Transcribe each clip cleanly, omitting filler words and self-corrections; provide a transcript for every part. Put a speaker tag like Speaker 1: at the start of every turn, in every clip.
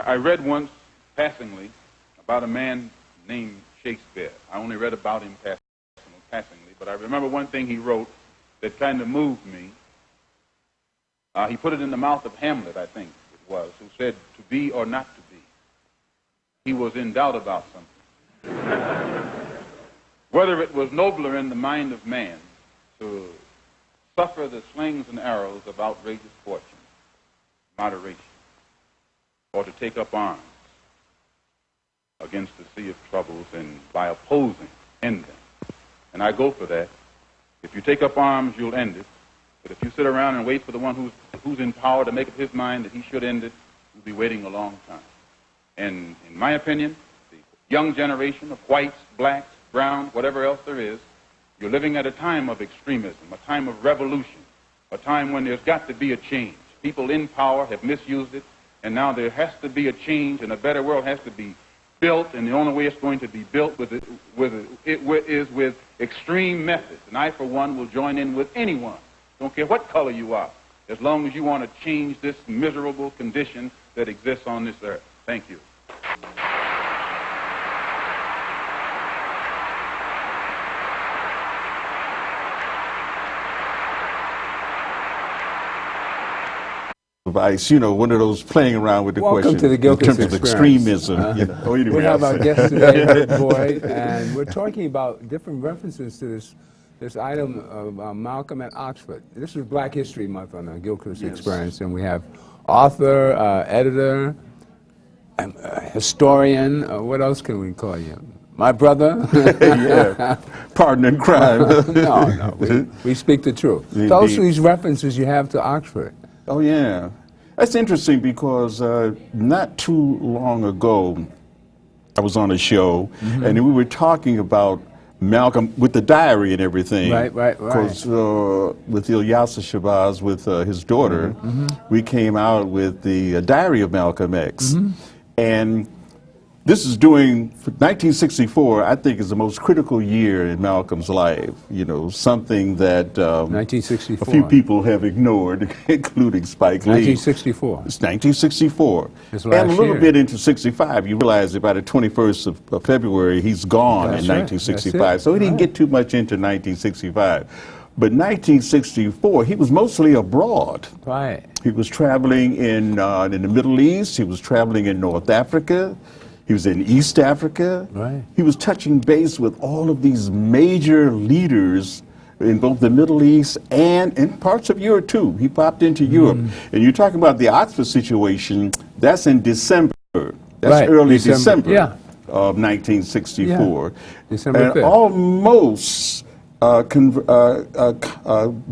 Speaker 1: I read once, passingly, about a man named Shakespeare. I only read about him passingly, but I remember one thing he wrote that kind of moved me. He put it in the mouth of Hamlet, I think it was, who said, "To be or not to be." He was in doubt about something. Whether it was nobler in the mind of man to suffer the slings and arrows of outrageous fortune, moderation, or to take up arms against the sea of troubles and by opposing, end them. And I go for that. If you take up arms, you'll end it. But if you sit around and wait for the one who's in power to make up his mind that he should end it, you'll be waiting a long time. And in my opinion, the young generation of whites, blacks, browns, whatever else there is, you're living at a time of extremism, a time of revolution, a time when there's got to be a change. People in power have misused it, and now there has to be a change, and a better world has to be built, and the only way it's going to be built is with extreme methods. And I, for one, will join in with anyone, don't care what color you are, as long as you want to change this miserable condition that exists on this earth. Thank you.
Speaker 2: Advice, you know, one of those playing around with the
Speaker 3: Welcome
Speaker 2: question
Speaker 3: to the Gilchrist
Speaker 2: in terms of
Speaker 3: experience.
Speaker 2: extremism. You know. Anyway,
Speaker 3: we have our guest today, Rick Boyd, and we're talking about different references to this item of Malcolm at Oxford. This is Black History Month on the Gilchrist experience, and we have author, editor, historian. What else can we call you? My brother?
Speaker 2: Yeah, partner in crime.
Speaker 3: No, we speak the truth.
Speaker 2: Indeed.
Speaker 3: Tell us these references you have to Oxford.
Speaker 2: Oh, yeah. That's interesting because not too long ago, I was on a show, and we were talking about Malcolm with the diary and everything.
Speaker 3: Right.
Speaker 2: Because with Ilyasa Shabazz, with his daughter, we came out with the diary of Malcolm X. And this is during 1964, I think, is the most critical year in Malcolm's life. You know, something that
Speaker 3: 1964.
Speaker 2: a few people have ignored, including Spike Lee.
Speaker 3: 1964.
Speaker 2: It's 1964.
Speaker 3: It's
Speaker 2: and a little
Speaker 3: year.
Speaker 2: bit into 65. You realize that by the 21st of February, he's gone in 1965. So he didn't get too much into 1965. But 1964, he was mostly abroad.
Speaker 3: Right.
Speaker 2: He was traveling in the Middle East. He was traveling in North Africa. He was in East Africa.
Speaker 3: Right.
Speaker 2: He was touching base with all of these major leaders in both the Middle East and in parts of Europe, too. He popped into Europe. And you're talking about the Oxford situation, that's in December. That's early December of 1964.
Speaker 3: December 5th.
Speaker 2: And almost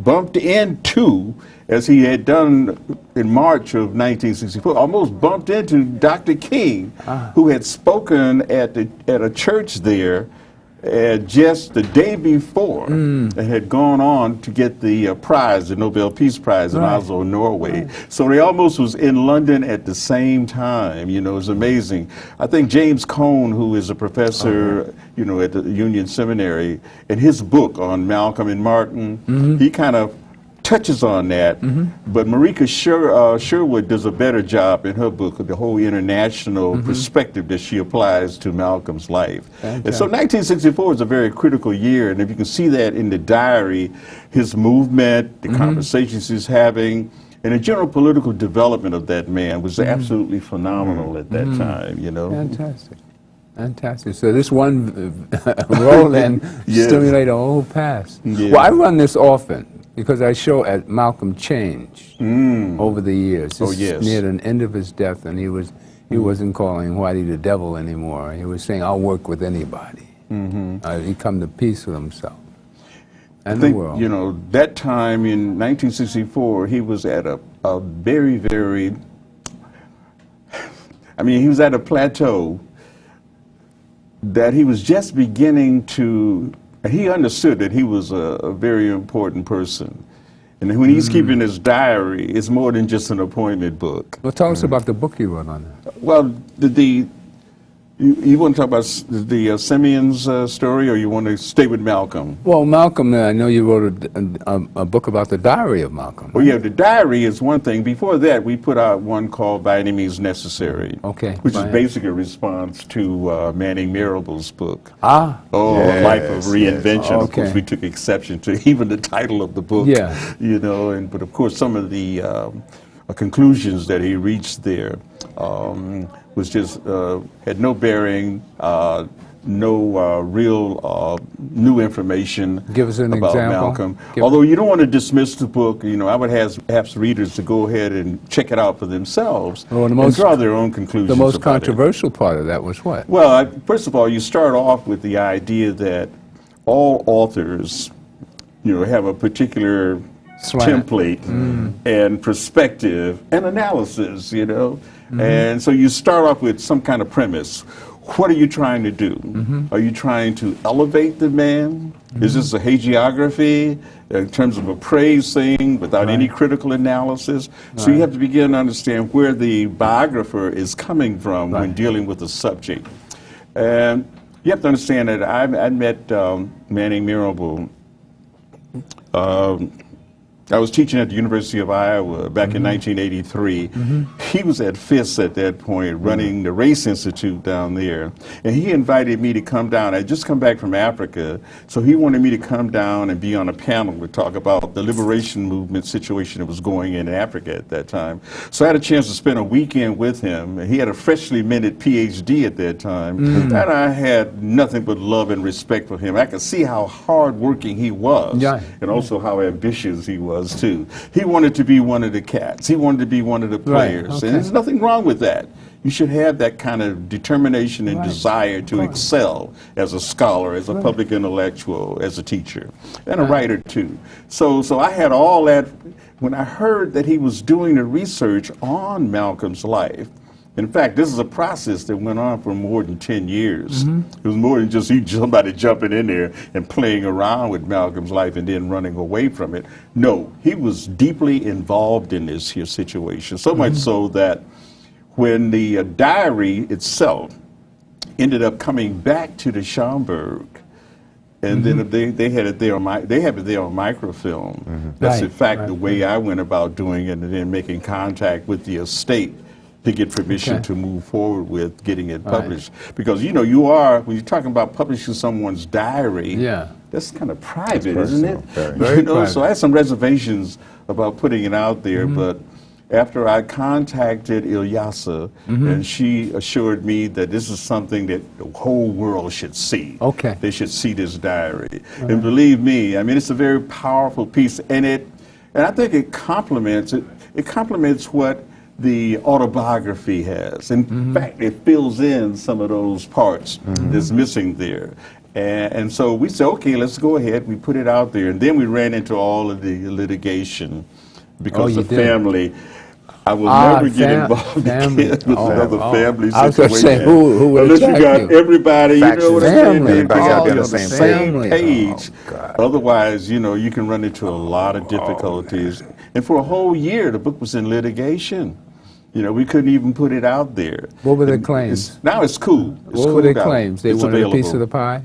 Speaker 2: bumped into, as he had done in March of 1964, almost bumped into Dr. King, who had spoken at a church there just the day before, and had gone on to get the prize, the Nobel Peace Prize in Oslo, Norway. So they almost was in London at the same time. You know, it's amazing. I think James Cone, who is a professor, you know, at the Union Seminary, in his book on Malcolm and Martin, he kind of touches on that, but Marika Sherwood does a better job in her book of the whole international perspective that she applies to Malcolm's life. And so 1964 is a very critical year, and if you can see that in the diary, his movement, the conversations he's having, and the general political development of that man was absolutely phenomenal at that time, you know.
Speaker 3: Fantastic. Fantastic. So this one role then stimulated a whole past. Well, I run this often because I show at Malcolm changed over the years. Near the end of his death, and he wasn't calling Whitey the devil anymore. He was saying, "I'll work with anybody." He come to peace with himself and the world.
Speaker 2: You know, that time in 1964, he was at a very, very. I mean, he was at a plateau that he was just beginning to. He understood that he was a very important person. And when he's keeping his diary, it's more than just an appointment book.
Speaker 3: Well, tell us about the book you wrote on that.
Speaker 2: Well, You want to talk about the Simeon's story, or you want to stay with Malcolm?
Speaker 3: Well, Malcolm, I know you wrote a book about the diary of Malcolm.
Speaker 2: Well, yeah, the diary is one thing. Before that, we put out one called By Any Means Necessary,
Speaker 3: Okay.
Speaker 2: which is basically a response to Manning Marable's book.
Speaker 3: Ah.
Speaker 2: Oh,
Speaker 4: Yes,
Speaker 2: Life of Reinvention.
Speaker 3: yes.
Speaker 2: Of course,
Speaker 3: Okay.
Speaker 2: we took exception to even the title of the book.
Speaker 3: Yeah.
Speaker 2: You know, but of course, some of the conclusions that he reached there was just had no bearing, no real new information
Speaker 3: Give us an
Speaker 2: about
Speaker 3: example.
Speaker 2: Malcolm. Although you don't want to dismiss the book, you know, I would ask readers to go ahead and check it out for themselves and draw their own conclusions.
Speaker 3: The most
Speaker 2: about
Speaker 3: controversial part of that was what?
Speaker 2: Well, first of all, you start off with the idea that all authors, you know, have a particular
Speaker 3: Slant.
Speaker 2: template and perspective and analysis, you know. And so you start off with some kind of premise. What are you trying to do? Are you trying to elevate the man? Is this a hagiography in terms of a praise thing without any critical analysis? So you have to begin to understand where the biographer is coming from when dealing with the subject. And you have to understand that I met Manning Marable. I was teaching at the University of Iowa back in 1983. He was at FIS at that point, running the Race Institute down there. And he invited me to come down. I had just come back from Africa, so he wanted me to come down and be on a panel to talk about the liberation movement situation that was going in Africa at that time. So I had a chance to spend a weekend with him. He had a freshly minted PhD at that time, and I had nothing but love and respect for him. I could see how hardworking he was, and also how ambitious he was too. He wanted to be one of the cats. He wanted to be one of the players. And there's nothing wrong with that. You should have that kind of determination and desire to excel as a scholar, as a public intellectual, as a teacher, and a writer too. So I had all that. When I heard that he was doing the research on Malcolm's life, in fact, this is a process that went on for more than 10 years. It was more than just somebody jumping in there and playing around with Malcolm's life and then running away from it. No, he was deeply involved in this here situation, so much so that when the diary itself ended up coming back to the Schomburg, and then they had it there on microfilm. That's in fact the way I went about doing it, and then making contact with the estate to get permission to move forward with getting it published. Because, you know, when you're talking about publishing someone's diary, that's kind of private, isn't it?
Speaker 3: Very private.
Speaker 2: So I had some reservations about putting it out there, but after I contacted Ilyasa, and she assured me that this is something that the whole world should see. They should see this diary. And believe me, I mean, it's a very powerful piece, and I think it complements what the autobiography has. In fact, it fills in some of those parts that's missing there. And so we said, okay, let's go ahead. We put it out there. And then we ran into all of the litigation because the family, I will never get involved again with another family situation.
Speaker 3: I was going to say, who will
Speaker 2: unless you got everybody, you know what I'm saying?
Speaker 3: Everybody
Speaker 2: all
Speaker 3: got
Speaker 2: on
Speaker 3: the
Speaker 2: the
Speaker 3: same
Speaker 2: page. Otherwise, you know, you can run into a lot of difficulties. And for a whole year, the book was in litigation. You know, we couldn't even put it out there.
Speaker 3: What were the claims?
Speaker 2: Now it's cool.
Speaker 3: What were their claims? They wanted a piece of the pie?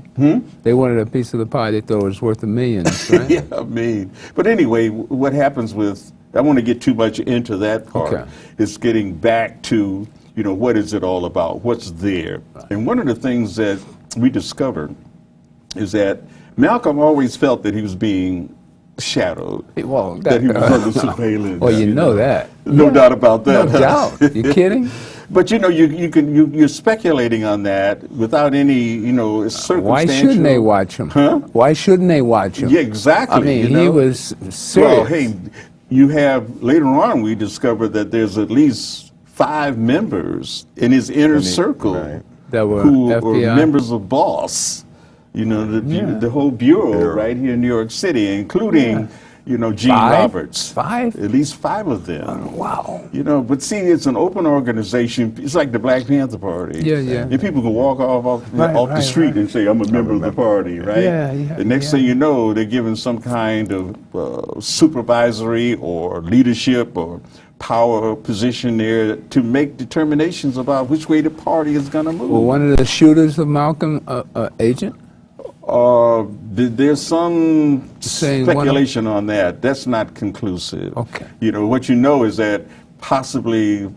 Speaker 3: They wanted a piece of the pie. They thought it was worth millions, right?
Speaker 2: Yeah, I mean. But anyway, what happens with, I want to get too much into that part. It's getting back to, you know, what is it all about? What's there? And one of the things that we discovered is that Malcolm always felt that he was being shadowed, that he was under surveillance.
Speaker 3: Well, you know that.
Speaker 2: No doubt about that.
Speaker 3: No doubt. You kidding?
Speaker 2: But you know, you're speculating on that without any, you know, circumstantial.
Speaker 3: Why shouldn't they watch him? Why shouldn't they watch him?
Speaker 2: Yeah, exactly.
Speaker 3: I mean, he was serious.
Speaker 2: Well, hey, you have, later on we discovered that there's at least 5 members in his inner circle
Speaker 3: that were
Speaker 2: who
Speaker 3: FBI?
Speaker 2: were members of BOSS. You know, the whole bureau right here in New York City, including Gene Roberts.
Speaker 3: 5?
Speaker 2: At least 5 of them.
Speaker 3: Wow.
Speaker 2: But see, it's an open organization. It's like the Black Panther Party.
Speaker 3: Yeah, yeah.
Speaker 2: And people can walk off the street and say, I'm a member of the party, right?
Speaker 3: Yeah, yeah.
Speaker 2: The next thing you know, they're given some kind of supervisory or leadership or power position there to make determinations about which way the party is going to move.
Speaker 3: Well, one of the shooters of Malcolm, agent?
Speaker 2: There's some
Speaker 3: Saying
Speaker 2: speculation on that. That's not conclusive.
Speaker 3: Okay.
Speaker 2: What you know is that possibly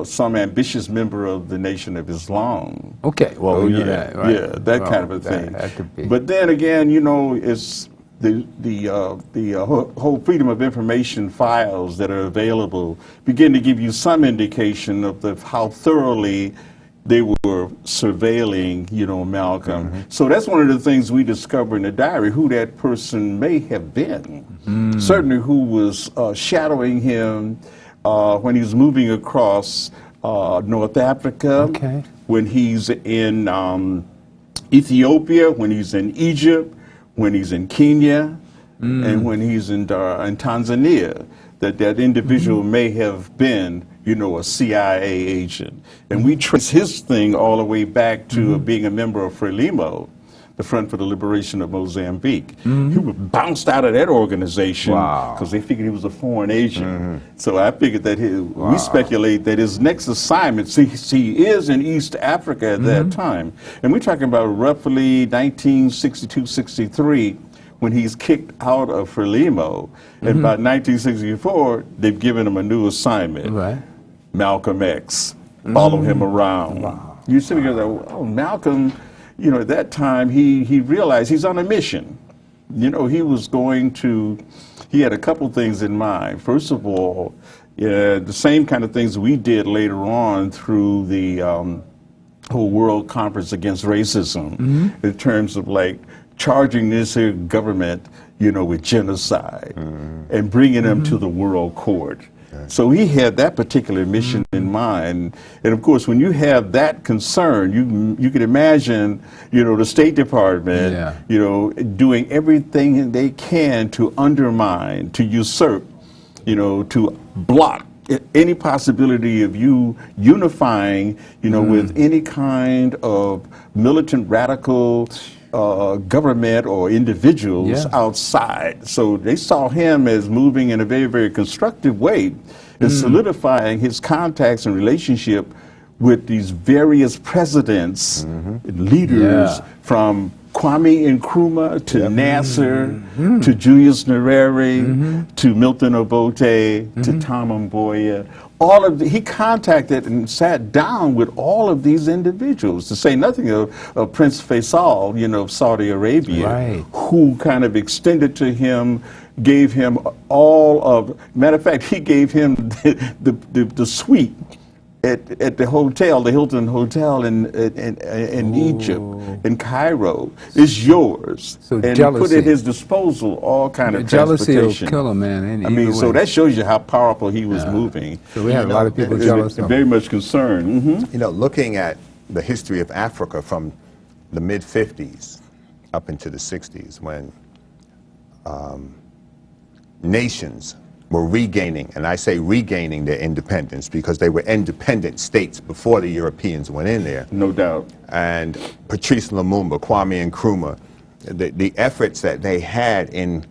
Speaker 2: some ambitious member of the Nation of Islam.
Speaker 3: Okay, well, we know
Speaker 2: yeah,
Speaker 3: that, right?
Speaker 2: yeah, that
Speaker 3: Well,
Speaker 2: kind of a thing.
Speaker 3: That could be.
Speaker 2: But then again, it's the whole Freedom of Information files that are available begin to give you some indication of how thoroughly they were surveilling, Malcolm.
Speaker 3: Mm-hmm.
Speaker 2: So that's one of the things we discover in the diary, who that person may have been. Certainly who was shadowing him when he was moving across North Africa,
Speaker 3: Okay.
Speaker 2: when he's in Ethiopia, when he's in Egypt, when he's in Kenya, and when he's in Tanzania, that individual may have been, a CIA agent. And we trace his thing all the way back to being a member of Frelimo, the Front for the Liberation of Mozambique. He was bounced out of that organization because they figured he was a foreign agent. So I figured that we speculate that his next assignment, he is in East Africa at that time. And we're talking about roughly 1962-63, when he's kicked out of Frelimo. And by 1964, they've given him a new assignment.
Speaker 3: Right.
Speaker 2: Malcolm X. Follow him around. You see, Malcolm, at that time, he realized he's on a mission. He was he had a couple things in mind. First of all, the same kind of things we did later on through the whole World Conference Against Racism, in terms of charging this here government, with genocide and bringing them to the World Court. So he had that particular mission in mind. And of course, when you have that concern, you can imagine, the State Department, doing everything they can to undermine, to usurp, to block any possibility of you unifying, with any kind of militant radical government or individuals outside. So they saw him as moving in a very, very constructive way and solidifying his contacts and relationship with these various presidents and leaders from Kwame Nkrumah to Nasser to Julius Nyerere to Milton Obote to Tom Mboya. He contacted and sat down with all of these individuals, to say nothing of Prince Faisal, of Saudi Arabia, who kind of extended to him, gave him matter of fact, he gave him the suite at the hotel, the Hilton Hotel in Egypt, in Cairo, is yours. So and put at his disposal all kind of
Speaker 3: jealousy
Speaker 2: transportation.
Speaker 3: Will kill a man.
Speaker 2: I mean, so that shows you how powerful he was moving.
Speaker 3: So we have a lot of people jealous of him.
Speaker 2: Very much concerned.
Speaker 4: Looking at the history of Africa from the mid-50s up into the 60s, when nations were regaining, and I say regaining, their independence because they were independent states before the Europeans went in there.
Speaker 2: No doubt.
Speaker 4: And Patrice Lumumba, Kwame Nkrumah, the efforts that they had in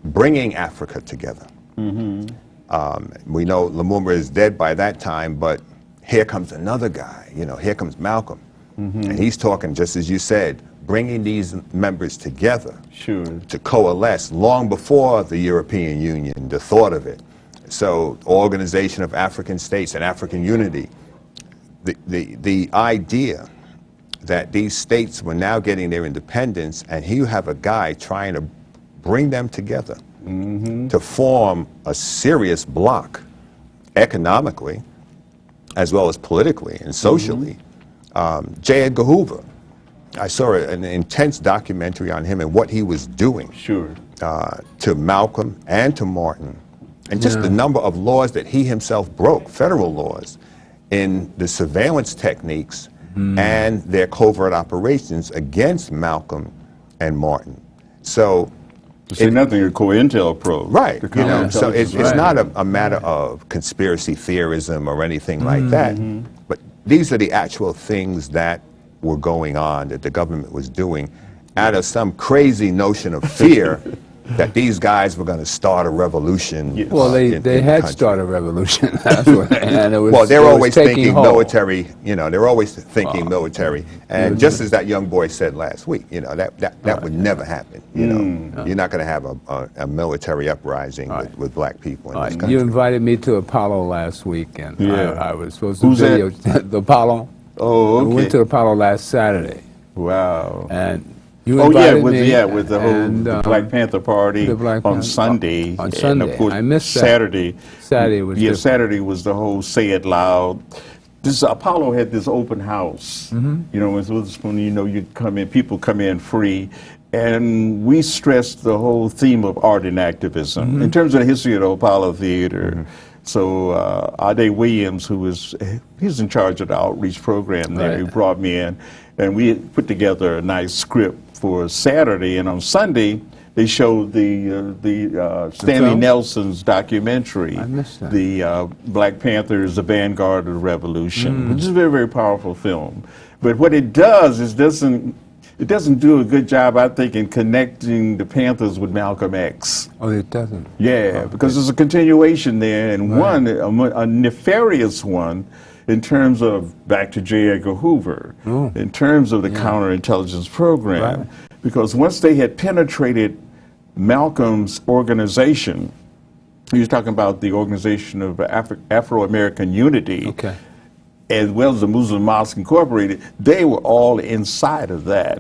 Speaker 4: bringing Africa together. We know Lumumba is dead by that time, but here comes another guy, here comes Malcolm. And he's talking, just as you said, bringing these members together to coalesce long before the European Union, the thought of it. So, Organization of African States and African Unity, the idea that these states were now getting their independence, and here you have a guy trying to bring them together to form a serious bloc economically as well as politically and socially. J. Edgar Hoover, I saw an intense documentary on him and what he was doing to Malcolm and to Martin, and just the number of laws that he himself broke, federal laws, in the surveillance techniques and their covert operations against Malcolm and Martin. So
Speaker 2: To say nothing of COINTELPRO.
Speaker 4: Right,
Speaker 2: the
Speaker 4: you know, so it's
Speaker 3: Right.
Speaker 4: not a matter of conspiracy theorism or anything like that, but these are the actual things that were going on, that the government was doing, out of some crazy notion of fear that these guys were going to start a revolution.
Speaker 2: Yes.
Speaker 3: Well,
Speaker 4: in
Speaker 3: they
Speaker 4: the
Speaker 3: had
Speaker 4: country.
Speaker 3: started a revolution. That's what, and it was,
Speaker 4: Well, they're
Speaker 3: it was
Speaker 4: always
Speaker 3: taking
Speaker 4: thinking
Speaker 3: hold.
Speaker 4: military, you know, they're always thinking military. And just as that young boy said last week, you know, that would never happen, you know. You're not going to have a military uprising with black people in this country.
Speaker 3: You invited me to Apollo last week, and
Speaker 2: Yeah.
Speaker 3: I was supposed to
Speaker 2: Who's
Speaker 3: video the Apollo.
Speaker 2: Oh, okay.
Speaker 3: We went to Apollo last Saturday,
Speaker 2: Wow.
Speaker 3: and you
Speaker 2: Oh
Speaker 3: invited
Speaker 2: yeah,
Speaker 3: me.
Speaker 2: with the whole
Speaker 3: and,
Speaker 2: the Black Panther party
Speaker 3: the Black
Speaker 2: on
Speaker 3: Panther-
Speaker 2: Sunday.
Speaker 3: on
Speaker 2: And
Speaker 3: Sunday.
Speaker 2: of course,
Speaker 3: I missed that.
Speaker 2: Saturday.
Speaker 3: Saturday was
Speaker 2: yeah.
Speaker 3: different.
Speaker 2: Saturday was the whole say it loud. This Apollo had this open house.
Speaker 3: Mm-hmm.
Speaker 2: You know, it was when you know you come in, people come in free, and we stressed the whole theme of art and activism
Speaker 3: Mm-hmm.
Speaker 2: in terms of the history of the Apollo Theater. So Ade Williams, he's in charge of the outreach program there,
Speaker 3: Right.
Speaker 2: he brought me in, and we put together a nice script for Saturday, and on Sunday they showed the Stanley
Speaker 3: film?
Speaker 2: Nelson's documentary,
Speaker 3: I missed that.
Speaker 2: the Black Panthers, the Vanguard of the Revolution, which is a very, very powerful film. But what it does is it doesn't do a good job, I think, in connecting the Panthers with Malcolm X.
Speaker 3: Oh, it doesn't.
Speaker 2: Yeah, because there's a continuation there, and one, a nefarious one, in terms of back to J. Edgar Hoover, in terms of the counterintelligence program.
Speaker 3: Right.
Speaker 2: Because once they had penetrated Malcolm's organization, he was talking about the Organization of Afro-American Unity,
Speaker 3: Okay.
Speaker 2: as well as the Muslim Mosque Incorporated, they were all inside of that.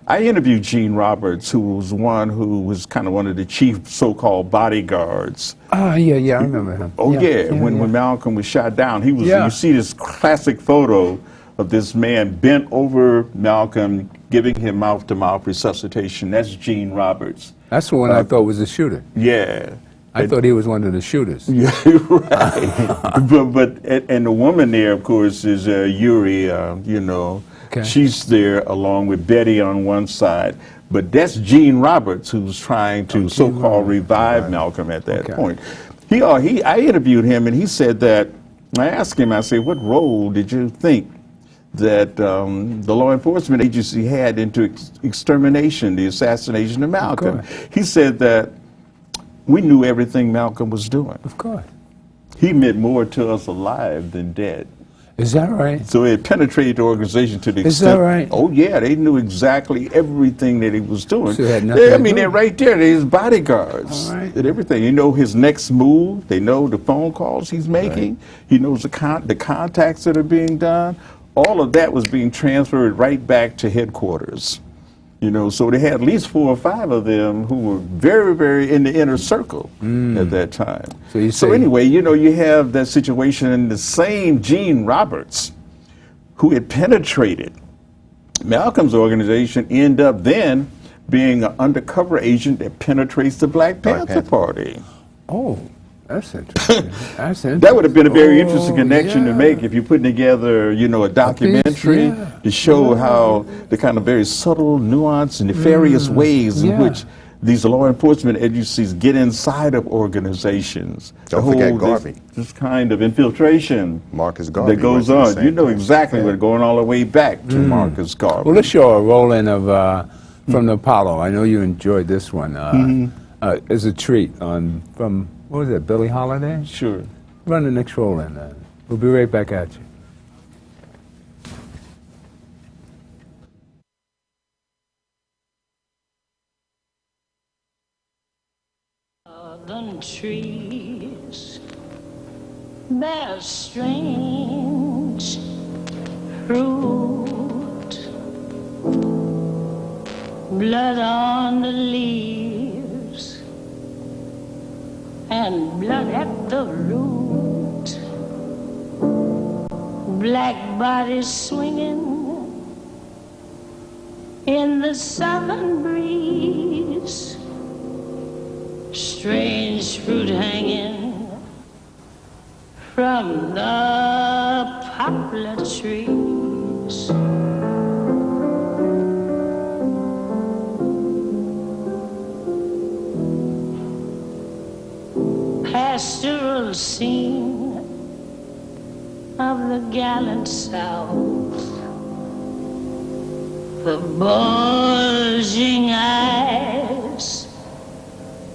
Speaker 2: I interviewed Gene Roberts, who was one who was kind of one of the chief so-called bodyguards.
Speaker 3: Ah, yeah, I remember him.
Speaker 2: Oh yeah, when Malcolm was shot down, he was.
Speaker 3: Yeah.
Speaker 2: You see this classic photo of this man bent over Malcolm, giving him mouth-to-mouth resuscitation. That's Gene Roberts.
Speaker 3: That's the one I thought was the shooter.
Speaker 2: Yeah.
Speaker 3: I thought he was one of the shooters.
Speaker 2: Yeah, right. And the woman there, of course, is Yuri. You know,
Speaker 3: Okay.
Speaker 2: she's there along with Betty on one side. But that's Gene Roberts, who's trying to so-called revive Malcolm at that
Speaker 3: Okay.
Speaker 2: point. I interviewed him, and he said that. I asked him. I said, "What role did you think that the law enforcement agency had into extermination, the assassination of Malcolm?"
Speaker 3: course.
Speaker 2: He said that we knew everything Malcolm was doing.
Speaker 3: Of course.
Speaker 2: He meant more to us alive than dead.
Speaker 3: Is that right?
Speaker 2: So it penetrated the organization to the
Speaker 3: Is
Speaker 2: extent.
Speaker 3: that right?
Speaker 2: Oh yeah, they knew exactly everything that he was doing.
Speaker 3: So it had nothing to do
Speaker 2: they're
Speaker 3: with
Speaker 2: right there. They're his bodyguards.
Speaker 3: All right.
Speaker 2: And everything. They know his next move. They know the phone calls he's making. He knows the contacts that are being done. All of that was being transferred right back to headquarters. You know, so they had at least 4 or 5 of them who were very, very in the inner circle at that time.
Speaker 3: So you
Speaker 2: So
Speaker 3: say-
Speaker 2: anyway, you know, you have that situation, and the same Gene Roberts, who had penetrated Malcolm's organization, end up then being an undercover agent that penetrates the Black Panther Party.
Speaker 3: Oh, that's interesting. That's interesting.
Speaker 2: That would have been a very interesting
Speaker 3: Oh,
Speaker 2: connection to
Speaker 3: yeah.
Speaker 2: make if you're putting together, you know, a documentary
Speaker 3: yeah.
Speaker 2: to show how the kind of very subtle, nuanced, and nefarious ways in
Speaker 3: yeah.
Speaker 2: which these law enforcement agencies get inside of organizations.
Speaker 4: Don't
Speaker 2: The
Speaker 4: forget
Speaker 2: whole-
Speaker 4: Garvey.
Speaker 2: This kind of infiltration
Speaker 4: Marcus Garvey
Speaker 2: that goes
Speaker 4: went through the
Speaker 2: on. You
Speaker 4: same
Speaker 2: know
Speaker 4: thing.
Speaker 2: exactly what's going all the way back to Marcus Garvey.
Speaker 3: Well, let's show a roll-in of from the Apollo. I know you enjoyed this one. It's a treat from, what was it, Billie Holiday?
Speaker 2: Sure.
Speaker 3: Run the next roll-in. We'll be right back at you.
Speaker 5: Southern trees bear strange fruit, blood on the leaves and blood at the root, black bodies swinging in the southern breeze. Strange fruit hanging from the poplar trees. pastoral scene of the gallant South. The bulging eyes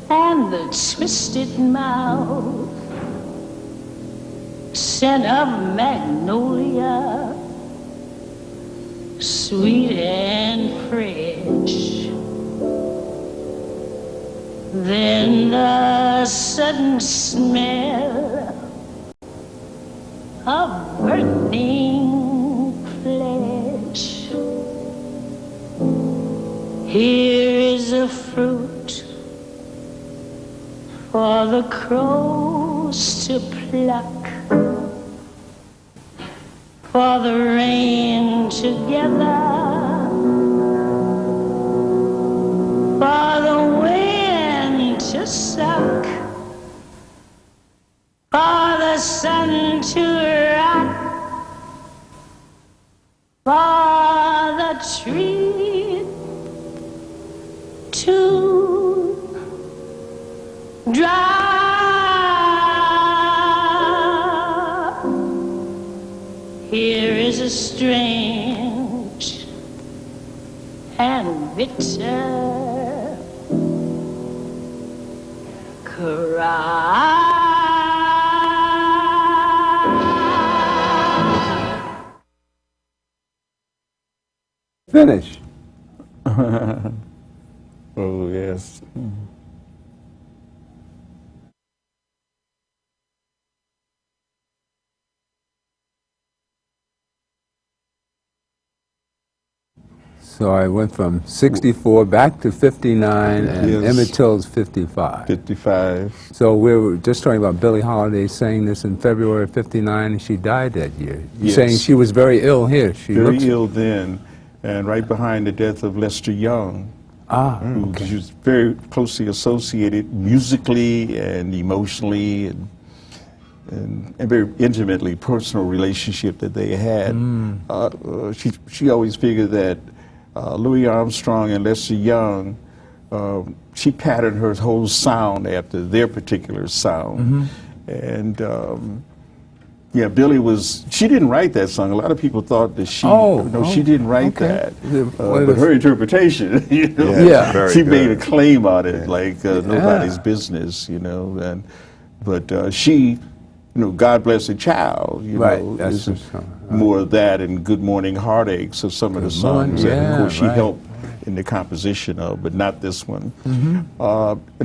Speaker 5: and the twisted mouth, scent of magnolia, sweet and fresh. Then the sudden smell of burning flesh. Here is a fruit for the crows to pluck, for the rain to gather, for the wind to suck, for the sun to rock, for the tree to drop. Here is a strange and bitter cry.
Speaker 3: Finish.
Speaker 2: Oh, yes.
Speaker 3: So I went from 64 back to 59, and
Speaker 2: Yes.
Speaker 3: Emmett Till's 55.
Speaker 2: 55.
Speaker 3: So we were just talking about Billie Holiday saying this in February of 59, and she died that year. You're
Speaker 2: Yes.
Speaker 3: saying she was very ill here. She
Speaker 2: Very
Speaker 3: looks
Speaker 2: ill then, and right behind the death of Lester Young. Who
Speaker 3: okay.
Speaker 2: she was very closely associated musically and emotionally and a very intimately personal relationship that they had. She always figured that Louis Armstrong and Lester Young, she patterned her whole sound after their particular sound. And yeah, Billie she didn't write that song. A lot of people thought that she didn't write that. But her interpretation, you know,
Speaker 3: Yeah.
Speaker 4: Very
Speaker 2: she
Speaker 4: good.
Speaker 2: made a claim on it like nobody's business, you know. But she, you know, God Bless the Child, you
Speaker 3: Right,
Speaker 2: know,
Speaker 3: that's
Speaker 2: is
Speaker 3: the song, right.
Speaker 2: more of that and Good Morning Heartache, so some of the
Speaker 3: Good Morning,
Speaker 2: songs that, of
Speaker 3: yeah,
Speaker 2: course, she
Speaker 3: right.
Speaker 2: helped in the composition of, but not this one. And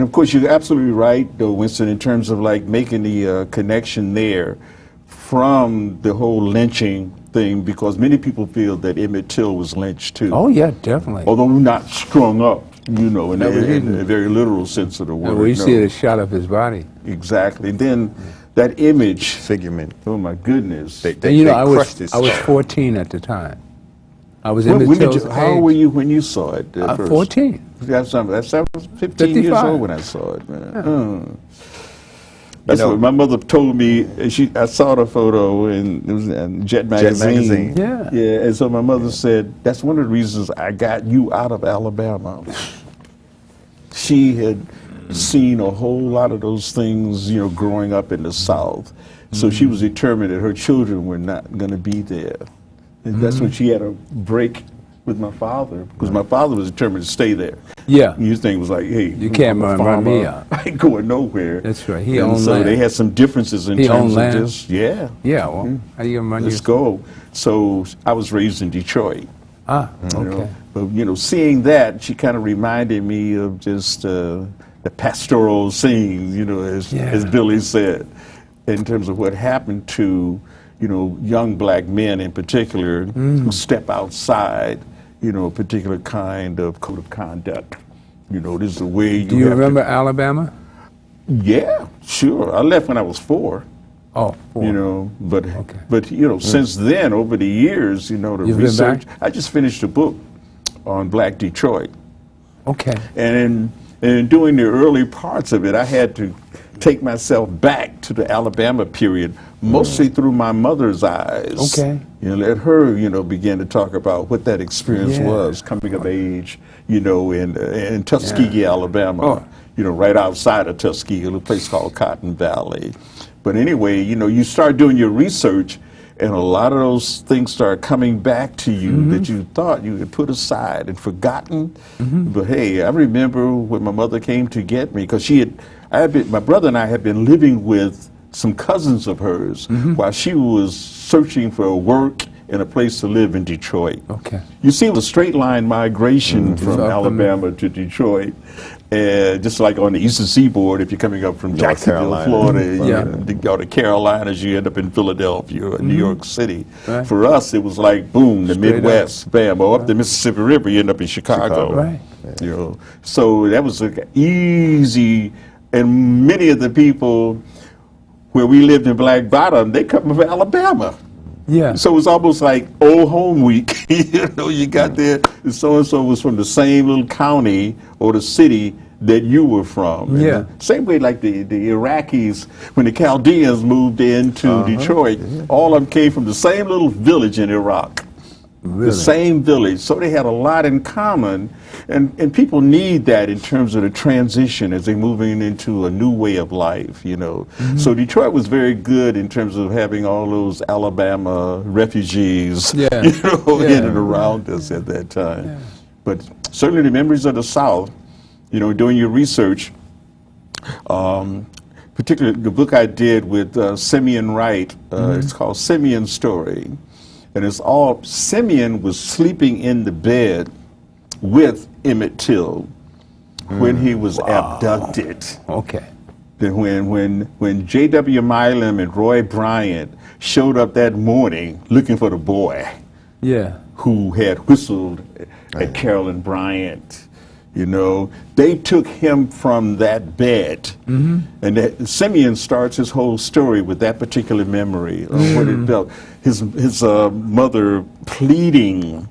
Speaker 2: of course, you're absolutely right, though, Winston, in terms of like making the connection there from the whole lynching thing, because many people feel that Emmett Till was lynched too.
Speaker 3: Oh, yeah, definitely.
Speaker 2: Although not strung up, you know, in,
Speaker 3: Never
Speaker 2: in
Speaker 3: didn't.
Speaker 2: a very literal sense of the word.
Speaker 3: We
Speaker 2: no.
Speaker 3: see the shot of his body.
Speaker 2: Exactly. Then that image,
Speaker 4: Figurement.
Speaker 2: oh my goodness.
Speaker 4: They
Speaker 3: And you know,
Speaker 4: they crushed his
Speaker 3: I was
Speaker 4: skull.
Speaker 3: 14 at the time. I was
Speaker 2: When
Speaker 3: in
Speaker 2: did
Speaker 3: Till's
Speaker 2: how
Speaker 3: age.
Speaker 2: were you when you saw it? First?
Speaker 3: 14.
Speaker 2: That's I was 15 years
Speaker 3: 55.
Speaker 2: old when I saw it, man. That's
Speaker 4: know-
Speaker 2: what my mother told me. I saw the photo in it was in Jet magazine.
Speaker 3: Yeah.
Speaker 2: Yeah, and so my mother said, that's one of the reasons I got you out of Alabama. She had seen a whole lot of those things, you know, growing up in the South. So she was determined that her children were not going to be there. And that's when she had a break with my father, because my father was determined to stay there.
Speaker 3: Yeah.
Speaker 2: His thing was like, hey,
Speaker 3: You can't
Speaker 2: I'm a
Speaker 3: run me
Speaker 2: farmer.
Speaker 3: out.
Speaker 2: I ain't going nowhere.
Speaker 3: That's right. He
Speaker 2: and
Speaker 3: owned
Speaker 2: so
Speaker 3: land.
Speaker 2: they had some differences in
Speaker 3: He
Speaker 2: terms
Speaker 3: owned
Speaker 2: of
Speaker 3: land?
Speaker 2: just, yeah.
Speaker 3: Yeah, well, how you gonna run
Speaker 2: Let's
Speaker 3: your...
Speaker 2: go. So I was raised in Detroit.
Speaker 3: Ah,
Speaker 2: You know,
Speaker 3: okay.
Speaker 2: but you know, seeing that, she kind of reminded me of just the pastoral scenes, you know, as Billie said, in terms of what happened to, you know, young black men in particular who step outside, you know, a particular kind of code of conduct. You know, this is the way you
Speaker 3: Do you
Speaker 2: have
Speaker 3: remember Alabama?
Speaker 2: Yeah, sure. I left when I was 4.
Speaker 3: Oh, 4.
Speaker 2: You know, but you know, since then, over the years, you know, the
Speaker 3: You've been
Speaker 2: research.
Speaker 3: back?
Speaker 2: I just finished a book on Black Detroit,
Speaker 3: Okay.
Speaker 2: and in doing the early parts of it, I had to take myself back to the Alabama period, mostly through my mother's eyes.
Speaker 3: Okay.
Speaker 2: You know, let her, you know, begin to talk about what that experience
Speaker 3: Yeah.
Speaker 2: was, coming of age, you know, in Tuskegee, Alabama.
Speaker 3: Oh.
Speaker 2: right outside of Tuskegee, a place called Cotton Valley. But anyway, you start doing your research, and a lot of those things start coming back to you that you thought you had put aside and forgotten. But hey, I remember when my mother came to get me, because my brother and I had been living with some cousins of hers while she was searching for work and a place to live in Detroit.
Speaker 3: Okay.
Speaker 2: You see the straight line migration from Alabama to Detroit, just like on the Eastern Seaboard, if you're coming up from Jacksonville,
Speaker 4: Carolina.
Speaker 2: Florida, you go to Carolinas, you end up in Philadelphia or New York City.
Speaker 3: Right.
Speaker 2: For us, it was like, boom, the
Speaker 3: Straight
Speaker 2: Midwest, bam, or up the Mississippi River, you end up in Chicago.
Speaker 3: Right.
Speaker 2: So that was easy, and many of the people where we lived in Black Bottom, they come from Alabama.
Speaker 3: Yeah.
Speaker 2: So it was almost like old home week. You got there, and so-and-so was from the same little county or the city that you were from. And
Speaker 3: Yeah.
Speaker 2: the same way like the Iraqis, when the Chaldeans moved into Detroit, all of them came from the same little village in Iraq.
Speaker 3: Really?
Speaker 2: The same village. So they had a lot in common. And people need that in terms of the transition as they're moving into a new way of life, So Detroit was very good in terms of having all those Alabama refugees, in and around us at that time.
Speaker 3: Yeah.
Speaker 2: But certainly the memories of the South, doing your research, particularly the book I did with Simeon Wright, it's called Simeon's Story. And it's all, Simeon was sleeping in the bed with Emmett Till when he was abducted.
Speaker 3: Okay.
Speaker 2: Then when J.W. Milam and Roy Bryant showed up that morning looking for the boy
Speaker 3: Yeah.
Speaker 2: who had whistled at Carolyn Bryant, they took him from that bed. And Simeon starts his whole story with that particular memory of what it felt. His mother pleading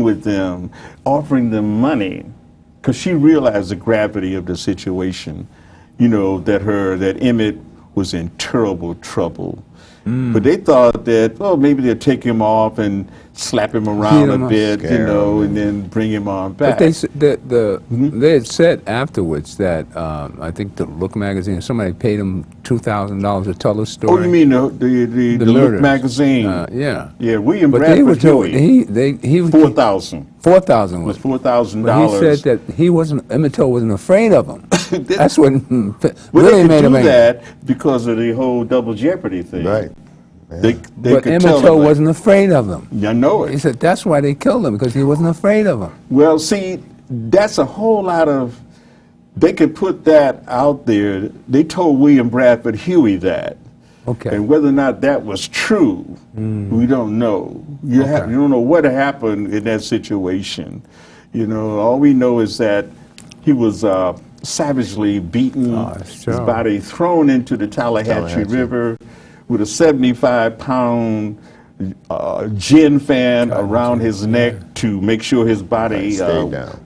Speaker 2: with them, offering them money, because she realized the gravity of the situation, that Emmett was in terrible trouble. But they thought that, maybe they'll take him off and slap him around a bit, and then bring him on back.
Speaker 3: But they had said afterwards that I think the Look magazine, somebody paid him $2,000 to tell the story.
Speaker 2: Oh, you mean the Look
Speaker 3: murders.
Speaker 2: magazine?
Speaker 3: Yeah.
Speaker 2: Yeah, William
Speaker 3: But they were
Speaker 2: Bradford
Speaker 3: told
Speaker 2: Huey.
Speaker 3: he was
Speaker 2: $4,000.
Speaker 3: $4,000
Speaker 2: Was
Speaker 3: was.
Speaker 2: $4,000.
Speaker 3: But he said that Emmett Till wasn't afraid of him. That's what
Speaker 2: Well,
Speaker 3: really
Speaker 2: they
Speaker 3: made
Speaker 2: could
Speaker 3: him
Speaker 2: do
Speaker 3: angry.
Speaker 2: that because of the whole double jeopardy thing.
Speaker 4: Right.
Speaker 2: They
Speaker 3: But
Speaker 2: could
Speaker 3: Emmett
Speaker 2: tell
Speaker 3: Till
Speaker 2: him,
Speaker 3: wasn't afraid of him.
Speaker 2: I know
Speaker 3: He
Speaker 2: it.
Speaker 3: said that's why they killed him, because he wasn't afraid of him.
Speaker 2: Well, see, that's a whole lot of. They could put that out there. They told William Bradford Huey that.
Speaker 3: Okay.
Speaker 2: And whether or not that was true, we don't know. You don't know what happened in that situation. All we know is that he was savagely beaten, his body thrown into the Tallahatchie River with a 75-pound gin fan around his neck to make sure his body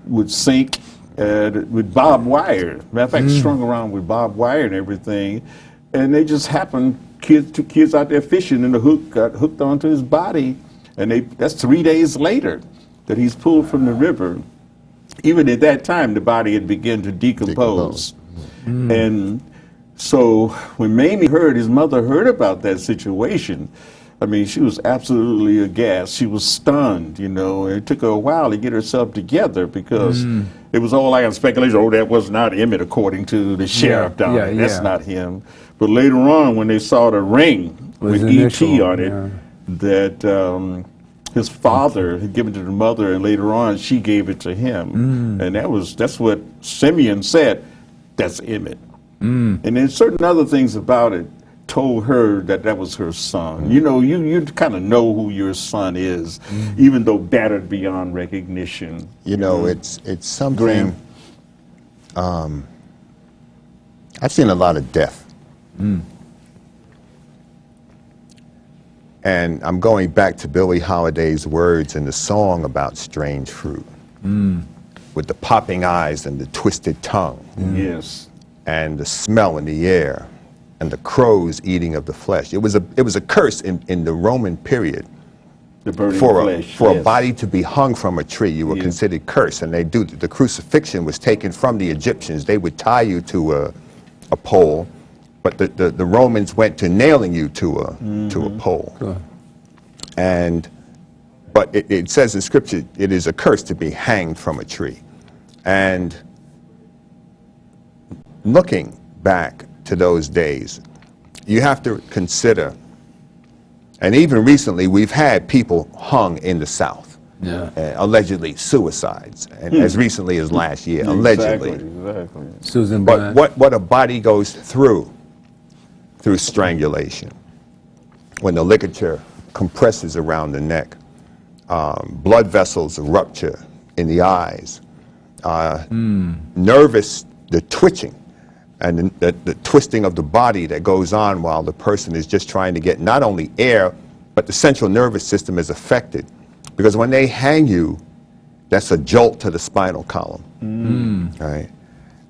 Speaker 2: would sink with barbed wire. Matter of fact, strung around with barbed wire and everything. And they just happened, two kids out there fishing, and the hook got hooked onto his body. And that's 3 days later that he's pulled from the river. Even at that time, the body had begun to decompose. And so when his mother heard about that situation, I mean, she was absolutely aghast. She was stunned, and it took her a while to get herself together because it was all like a speculation. Oh, that was not Emmett, according to the sheriff down there. That's not him. But later on, when they saw the ring with E.T. on it, that his father had given to the mother, and later on she gave it to him. And that's what Simeon said. That's Emmett. And then certain other things about it told her that was her son. You kind of know who your son is, even though battered beyond recognition.
Speaker 4: It's something. I've seen a lot of death. And I'm going back to Billie Holiday's words in the song about strange fruit, with the popping eyes and the twisted tongue.
Speaker 2: Yes.
Speaker 4: And the smell in the air, and the crows eating of the flesh. It was a curse in the Roman period
Speaker 2: The burning
Speaker 4: for
Speaker 2: flesh,
Speaker 4: a
Speaker 2: yes.
Speaker 4: body to be hung from a tree, you were
Speaker 2: Yeah.
Speaker 4: considered cursed. And the crucifixion was taken from the Egyptians. They would tie you to a pole, but the Romans went to nailing you to a pole.
Speaker 3: Sure.
Speaker 4: But it says in Scripture, it is a curse to be hanged from a tree. And looking back to those days, you have to consider, and even recently, we've had people hung in the South,
Speaker 3: Yeah.
Speaker 4: allegedly suicides, and as recently as last year, allegedly.
Speaker 2: Exactly.
Speaker 3: Susan
Speaker 4: But
Speaker 3: Bryant.
Speaker 4: what a body goes through strangulation, when the ligature compresses around the neck, blood vessels rupture in the eyes, nervous, the twitching, and the twisting of the body that goes on while the person is just trying to get not only air, but the central nervous system is affected. Because when they hang you, that's a jolt to the spinal column. Right?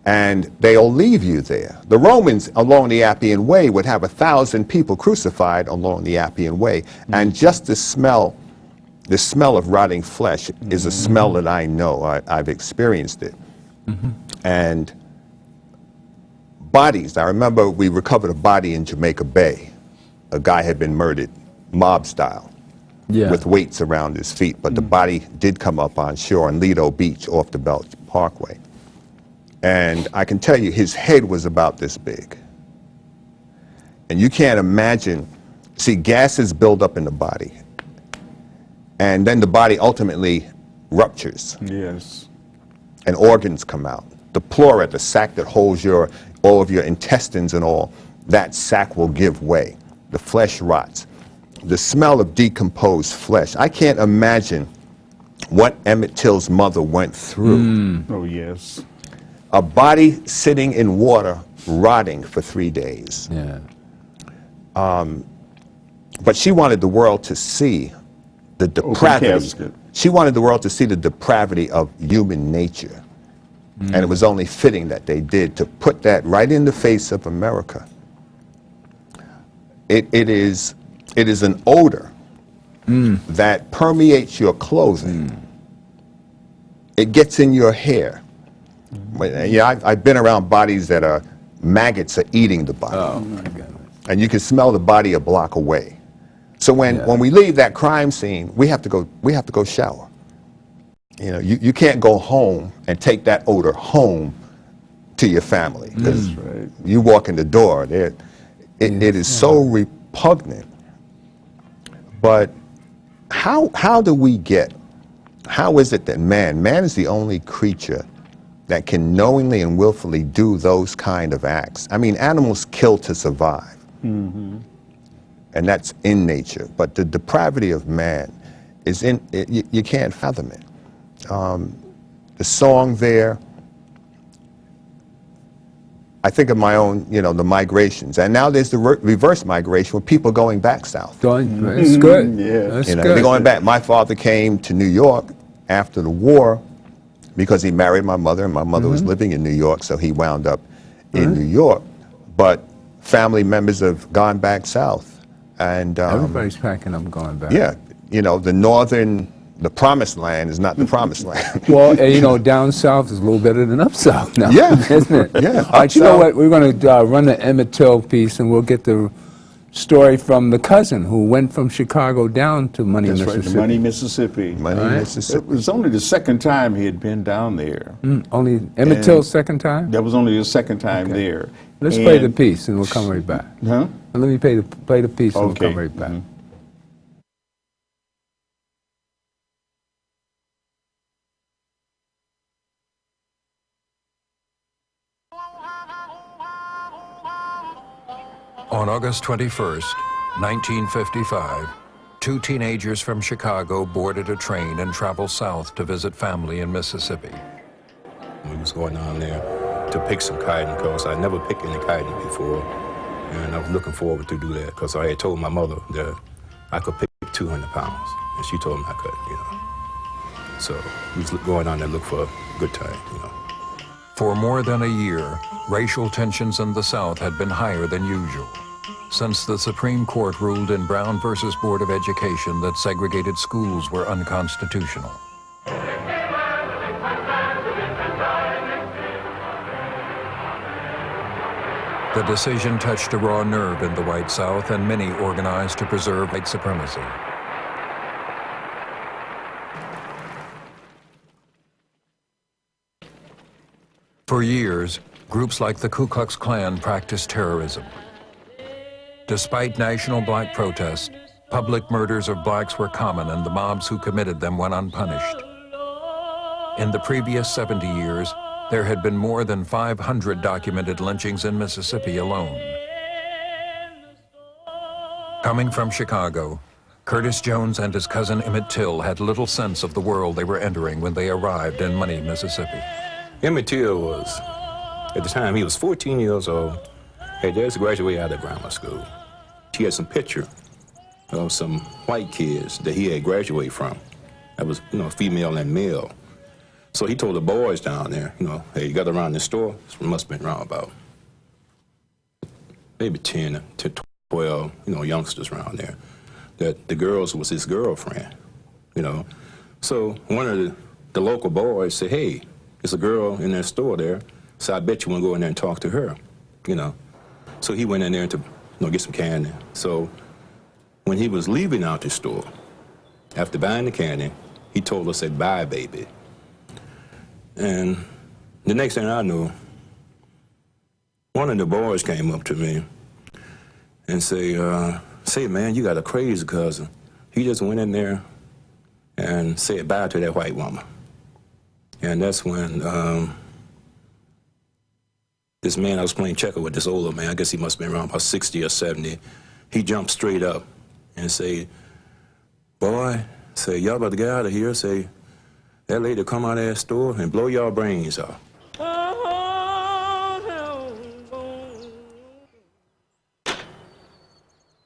Speaker 4: And they'll leave you there. The Romans along the Appian Way would have 1,000 people crucified along the Appian Way. And just the smell of rotting flesh is a smell that I know. I've experienced it. And bodies, I remember we recovered a body in Jamaica Bay. A guy had been murdered, mob style,
Speaker 3: Yeah.
Speaker 4: with weights around his feet. But the body did come up on shore in Lido Beach off the Belt Parkway. And I can tell you, his head was about this big. And you can't imagine, see, gases build up in the body. And then the body ultimately ruptures
Speaker 2: Yes.
Speaker 4: and organs come out. The pleura, the sac that holds all of your intestines and all, that sac will give way. The flesh rots. The smell of decomposed flesh. I can't imagine what Emmett Till's mother went through.
Speaker 2: Oh, yes.
Speaker 4: A body sitting in water, rotting for 3 days.
Speaker 3: Yeah.
Speaker 4: But she wanted the world to see the depravity.
Speaker 2: casket.
Speaker 4: She wanted the world to see the depravity of human nature. And it was only fitting that they did, to put that right in the face of America. It is an odor that permeates your clothing. It gets in your hair. Yeah, I've been around bodies that are maggots are eating the body.
Speaker 3: Oh, my goodness.
Speaker 4: And you can smell the body a block away. So when we leave that crime scene, we have to go shower. You know, you can't go home and take that odor home to your family, because
Speaker 2: right.
Speaker 4: you walk in the door, it is so repugnant. But how is it that man is the only creature that can knowingly and willfully do those kind of acts? I mean, animals kill to survive. And that's in nature. But the depravity of man is you can't fathom it. The song there, I think of my own, the migrations. And now there's the reverse migration with people going back south.
Speaker 3: It's good.
Speaker 2: Yeah.
Speaker 3: That's
Speaker 4: They're
Speaker 3: good.
Speaker 4: going back. My father came to New York after the war because he married my mother, and my mother was living in New York, so he wound up in New York. But family members have gone back south. And
Speaker 3: Everybody's packing up and going back.
Speaker 4: yeah, the promised land is not the promised land.
Speaker 3: Well, down south is a little better than up south now,
Speaker 4: Yeah.
Speaker 3: isn't it?
Speaker 4: Yeah,
Speaker 3: All right,
Speaker 4: up
Speaker 3: you know
Speaker 4: south.
Speaker 3: what? We're going to run the Emmett Till piece, and we'll get the story from the cousin who went from Chicago down to Money,
Speaker 2: That's right,
Speaker 3: Mississippi.
Speaker 2: to Money, Mississippi.
Speaker 4: Money,
Speaker 3: All right.
Speaker 4: Mississippi.
Speaker 2: It was only the second time he had been down there.
Speaker 3: Only Emmett
Speaker 2: And-
Speaker 3: Till's second time?
Speaker 2: That was only the second time there.
Speaker 3: Let's play the
Speaker 2: And-
Speaker 3: piece, and we'll come right back.
Speaker 2: Huh?
Speaker 3: Let me play the piece, and
Speaker 2: Okay.
Speaker 3: we'll come right back.
Speaker 6: On August 21st, 1955, two teenagers from Chicago boarded a train and traveled south to visit family in Mississippi.
Speaker 7: We was going down there to pick some cotton because I never picked any cotton before. And I was looking forward to do that because I had told my mother that I could pick 200 pounds. And she told me I couldn't, So we was going down there to look for a good time,
Speaker 6: For more than a year, racial tensions in the South had been higher than usual. since the Supreme Court ruled in Brown versus Board of Education that segregated schools were unconstitutional. The decision touched a raw nerve in the white South, and many organized to preserve white supremacy. For years, groups like the Ku Klux Klan practiced terrorism. Despite national black protests, public murders of blacks were common, and the mobs who committed them went unpunished. In the previous 70 years, there had been more than 500 documented lynchings in Mississippi alone. Coming from Chicago, Curtis Jones and his cousin Emmett Till had little sense of the world they were entering when they arrived in Money, Mississippi.
Speaker 7: Emmett Till was, at the time, he was 14 years old. Had just graduated out of grammar school. He had some picture of some white kids that he had graduated from. That was, female and male. So he told the boys down there, hey, you got around this store? This must have been around about maybe 10 to 12, youngsters around there, that the girls was his girlfriend, So one of the local boys said, hey, there's a girl in that store there, so I bet you want to go in there and talk to her, So he went in there to, get some candy. So when he was leaving out the store, after buying the candy, he told us, say, bye, baby. And the next thing I knew, one of the boys came up to me and say, man, you got a crazy cousin. He just went in there and said bye to that white woman. And that's when this man I was playing checker with, this older man, I guess he must have been around about 60 or 70, he jumped straight up and said, boy, say, y'all about to get out of here, say, that lady come out of that store and blow y'all brains off.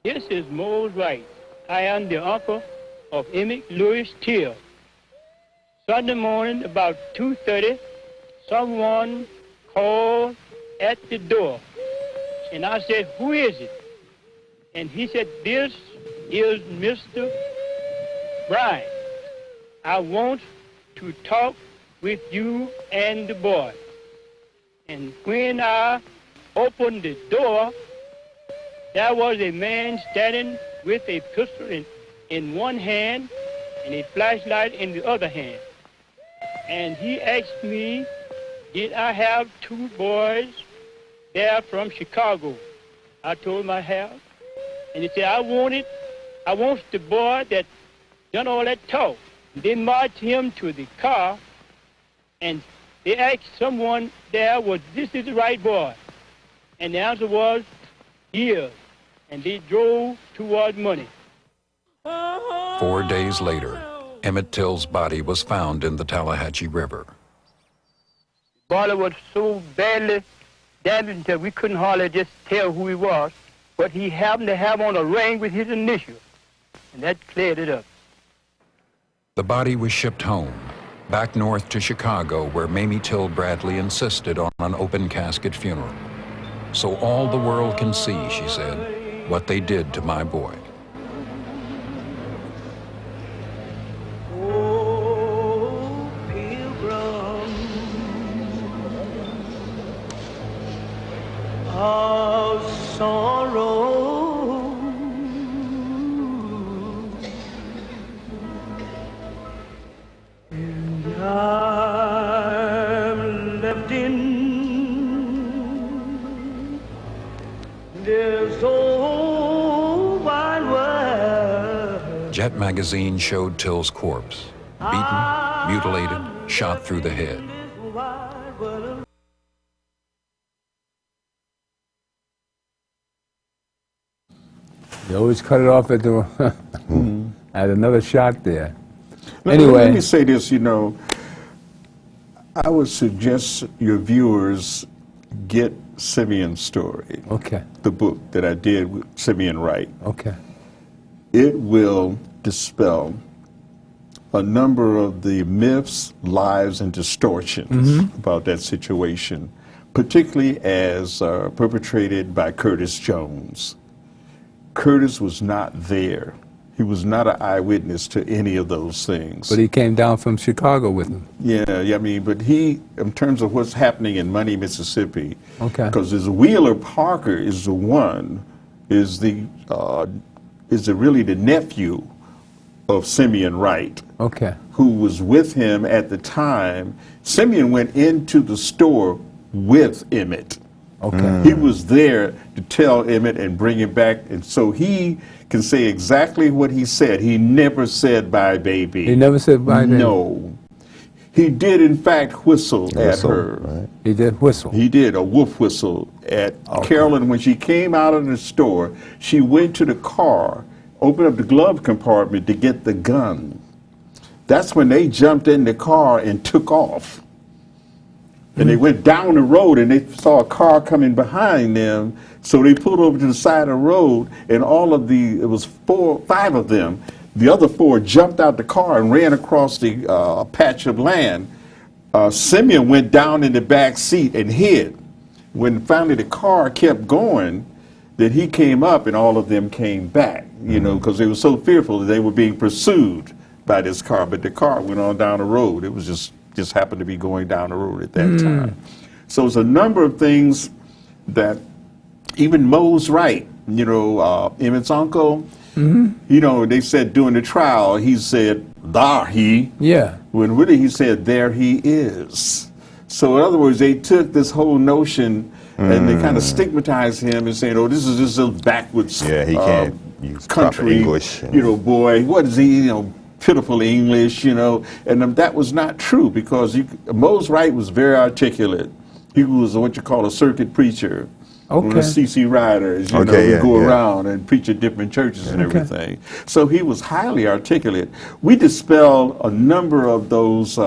Speaker 8: This is Mose Wright. I am the uncle of Emmett Louis Till. Sunday morning, about 2:30, someone called at the door. And I said, who is it? And he said, this is Mr. Bryant. I want to talk with you and the boy. And when I opened the door, there was a man standing with a pistol in one hand and a flashlight in the other hand. And he asked me, did I have two boys there from Chicago? I told him I have. And he said, I want the boy that done all that talk. They marched him to the car, and they asked someone there, was this is the right boy? And the answer was, yes. And they drove toward Money.
Speaker 6: 4 days later, Emmett Till's body was found in the Tallahatchie River.
Speaker 8: The body was so badly damaged that we couldn't hardly just tell who he was, but he happened to have on a ring with his initials, and that cleared it up.
Speaker 6: The body was shipped home, back north to Chicago, where Mamie Till Bradley insisted on an open casket funeral. So all the world can see, she said, what they did to my boy.
Speaker 5: Oh, pilgrim of sorrow, and I'm left in this old wide world.
Speaker 6: Jet magazine showed Till's corpse, beaten, mutilated, shot through the head.
Speaker 3: They always cut it off at the at another shot there.
Speaker 2: Let
Speaker 3: Anyway,
Speaker 2: me say this, I would suggest your viewers get Simeon's story,
Speaker 3: okay,
Speaker 2: the book that I did with Simeon Wright.
Speaker 3: okay.
Speaker 2: It will dispel a number of the myths, lies, and distortions about that situation, particularly as perpetrated by Curtis Jones. Curtis was not there. He was not an eyewitness to any of those things.
Speaker 3: But he came down from Chicago with him.
Speaker 2: Yeah, I mean, but he, in terms of what's happening in Money, Mississippi,
Speaker 3: Okay.
Speaker 2: because Wheeler Parker is the one, is really the nephew of Simeon Wright,
Speaker 3: Okay.
Speaker 2: who was with him at the time. Simeon went into the store with Emmett.
Speaker 3: Okay.
Speaker 2: He was there to tell Emmett and bring him back, and so he can say exactly what he said. He never said bye, baby.
Speaker 3: He never said bye, baby?
Speaker 2: No. He did, in fact, whistle at her.
Speaker 4: Right.
Speaker 3: He did whistle.
Speaker 2: He did a wolf whistle at Carolyn. When she came out of the store, she went to the car, opened up the glove compartment to get the gun. That's when they jumped in the car and took off. And they went down the road and they saw a car coming behind them. So they pulled over to the side of the road, and it was 5 of them. The other 4 jumped out the car and ran across the patch of land. Simeon went down in the back seat and hid. When finally the car kept going, then he came up and all of them came back, because they were so fearful that they were being pursued by this car. But the car went on down the road. It was just happened to be going down the road at that time. So it's a number of things that even Mose Wright, Emmett's uncle, they said during the trial, he said, "Thar he."
Speaker 3: Yeah.
Speaker 2: When really he said, "There he is." So in other words, they took this whole notion and they kind of stigmatized him and saying, "Oh, this is just a backwards
Speaker 4: Yeah, he can't use proper
Speaker 2: country,
Speaker 4: English.
Speaker 2: boy. What is he, pitiful English, and that was not true, because Mose Wright was very articulate. He was what you call a circuit preacher. One of the C.C. Riders, who go around and preach at different churches and everything. So he was highly articulate. We dispelled a number of those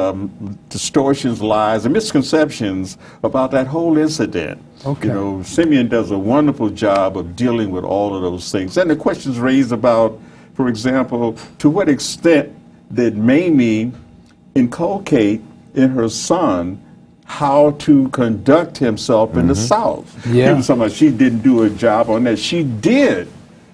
Speaker 2: distortions, lies, and misconceptions about that whole incident.
Speaker 3: Okay.
Speaker 2: Simeon does a wonderful job of dealing with all of those things. And the questions raised about, for example, to what extent did Mamie inculcate in her son how to conduct himself in the South?
Speaker 3: Yeah.
Speaker 2: He was talking about she didn't do a job on that. She did.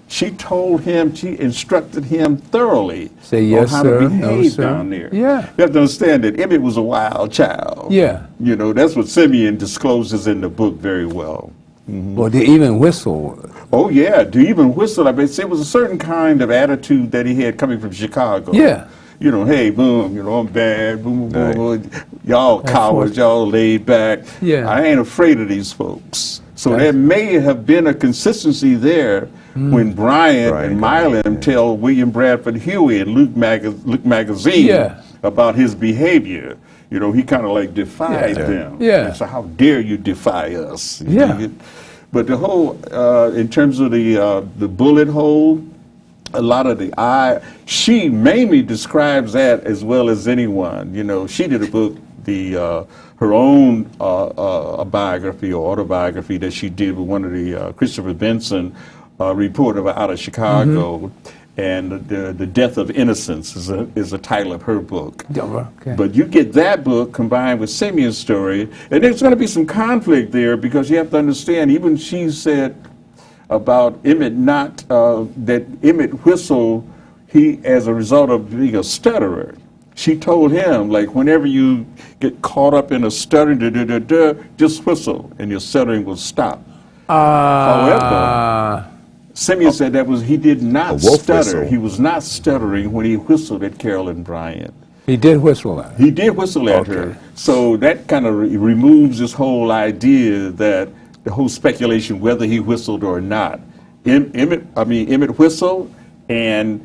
Speaker 2: She told him, she instructed him thoroughly
Speaker 3: Say yes,
Speaker 2: on how
Speaker 3: sir.
Speaker 2: to behave
Speaker 3: No, sir.
Speaker 2: down there.
Speaker 3: Yeah.
Speaker 2: You have to understand that Emmett was a wild child.
Speaker 3: Yeah.
Speaker 2: That's what Simeon discloses in the book very well.
Speaker 3: Well, they even whistle.
Speaker 2: Oh, yeah, to even whistle. I mean, it was a certain kind of attitude that he had coming from Chicago.
Speaker 3: Yeah.
Speaker 2: Hey, boom, I'm bad, boom, boom, boom. Y'all cowards, y'all laid back.
Speaker 3: Yeah.
Speaker 2: I ain't afraid of these folks. So there may have been a consistency there when Bryant and Milam tell William Bradford Huey in Luke Magazine about his behavior. He kind of like defied them.
Speaker 3: Yeah.
Speaker 2: And so how dare you defy us?
Speaker 3: Yeah.
Speaker 2: But the whole, in terms of the bullet hole, a lot of she mainly describes that as well as anyone. She did a book, her own biography or autobiography that she did with one of the Christopher Benson reporter out of Chicago. And the Death of Innocence is the title of her book.
Speaker 3: Okay.
Speaker 2: But you get that book combined with Simeon's story, and there's going to be some conflict there, because you have to understand, even she said about Emmett that Emmett whistled as a result of being a stutterer. She told him, like, whenever you get caught up in a stuttering, just whistle and your stuttering will stop. However, Simeon said he did not stutter.
Speaker 4: Whistle.
Speaker 2: He was not stuttering when he whistled at Carolyn Bryant.
Speaker 3: He did whistle at her.
Speaker 2: He did whistle at her. So that kind of removes this whole idea that the whole speculation whether he whistled or not. Emmett whistled, and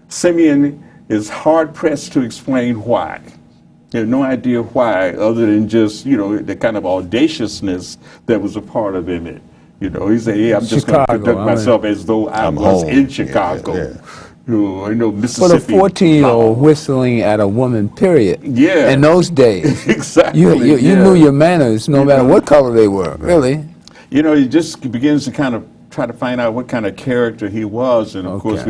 Speaker 2: Simeon is hard pressed to explain why. They have no idea why, other than just the kind of audaciousness that was a part of Emmett. He said, "Hey, I'm just going to conduct myself as though I was
Speaker 4: home.
Speaker 2: in Chicago." Mississippi.
Speaker 3: For the 14-year-old whistling at a woman, period.
Speaker 2: Yeah.
Speaker 3: In those days.
Speaker 2: Exactly.
Speaker 3: You knew your manners no matter what color they were, really.
Speaker 2: He just begins to kind of try to find out what kind of character he was. And of course,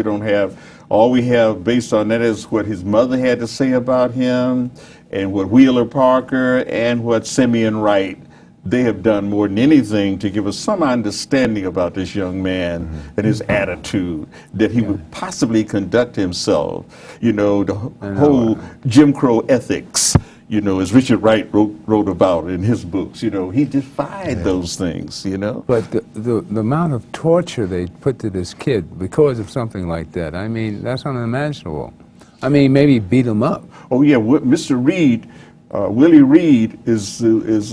Speaker 2: all we have based on that is what his mother had to say about him, and what Wheeler Parker and what Simeon Wright they have done more than anything to give us some understanding about this young man and his attitude, that he would possibly conduct himself, you know, the whole Jim Crow ethics, you know, as Richard Wright wrote about in his books. You know, he defied those things, you know.
Speaker 3: But the amount of torture they put to this kid because of something like that, I mean, that's unimaginable. I mean, maybe beat him up.
Speaker 2: Oh yeah, Mr. Reed, Willie Reed is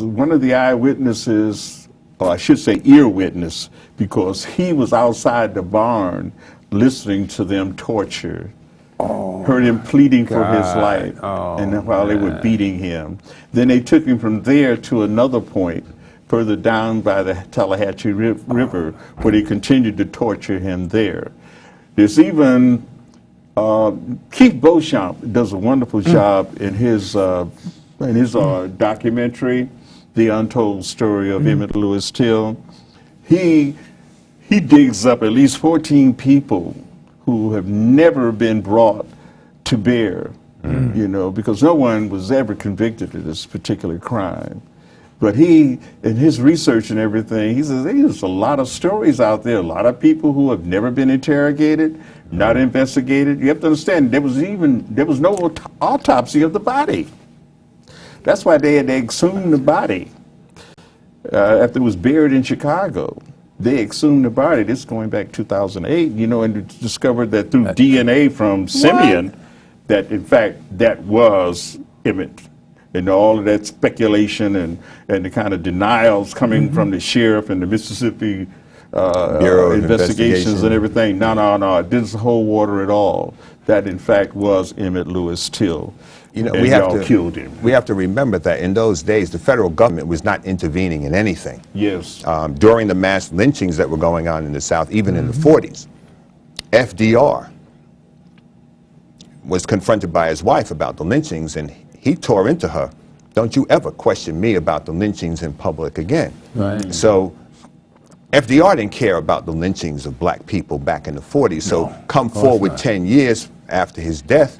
Speaker 2: one of the eyewitnesses, or I should say ear witness, because he was outside the barn listening to them torture. Heard him pleading for his life, and while they were beating him. Then they took him from there to another point, further down by the Tallahatchie River, where they continued to torture him there. There's even Keith Beauchamp does a wonderful job in his documentary, The Untold Story of Emmett Lewis Till. He digs up at least 14 people who have never been brought to bear, you know, because no one was ever convicted of this particular crime. But he, in his research and everything, he says there's a lot of stories out there, a lot of people who have never been interrogated, not investigated. You have to understand, there was no autopsy of the body. That's why they had exhumed the body after it was buried in Chicago. They exhumed the body. This is going back 2008, you know, and discovered that through DNA from Simeon, that in fact that was Emmett. And all of that speculation and the kind of denials coming from the sheriff and the Mississippi Bureau of Investigations and everything. No, it didn't hold water at all. That in fact was Emmett Lewis Till.
Speaker 4: You know,
Speaker 2: and killed him.
Speaker 4: We have to remember that in those days, the federal government was not intervening in anything.
Speaker 2: Yes.
Speaker 4: During the mass lynchings that were going on in the South, even in the 40s, FDR was confronted by his wife about the lynchings, and he tore into her, "Don't you ever question me about the lynchings in public again."
Speaker 3: Right.
Speaker 4: So FDR didn't care about the lynchings of black people back in the 40s. So come forward 10 years after his death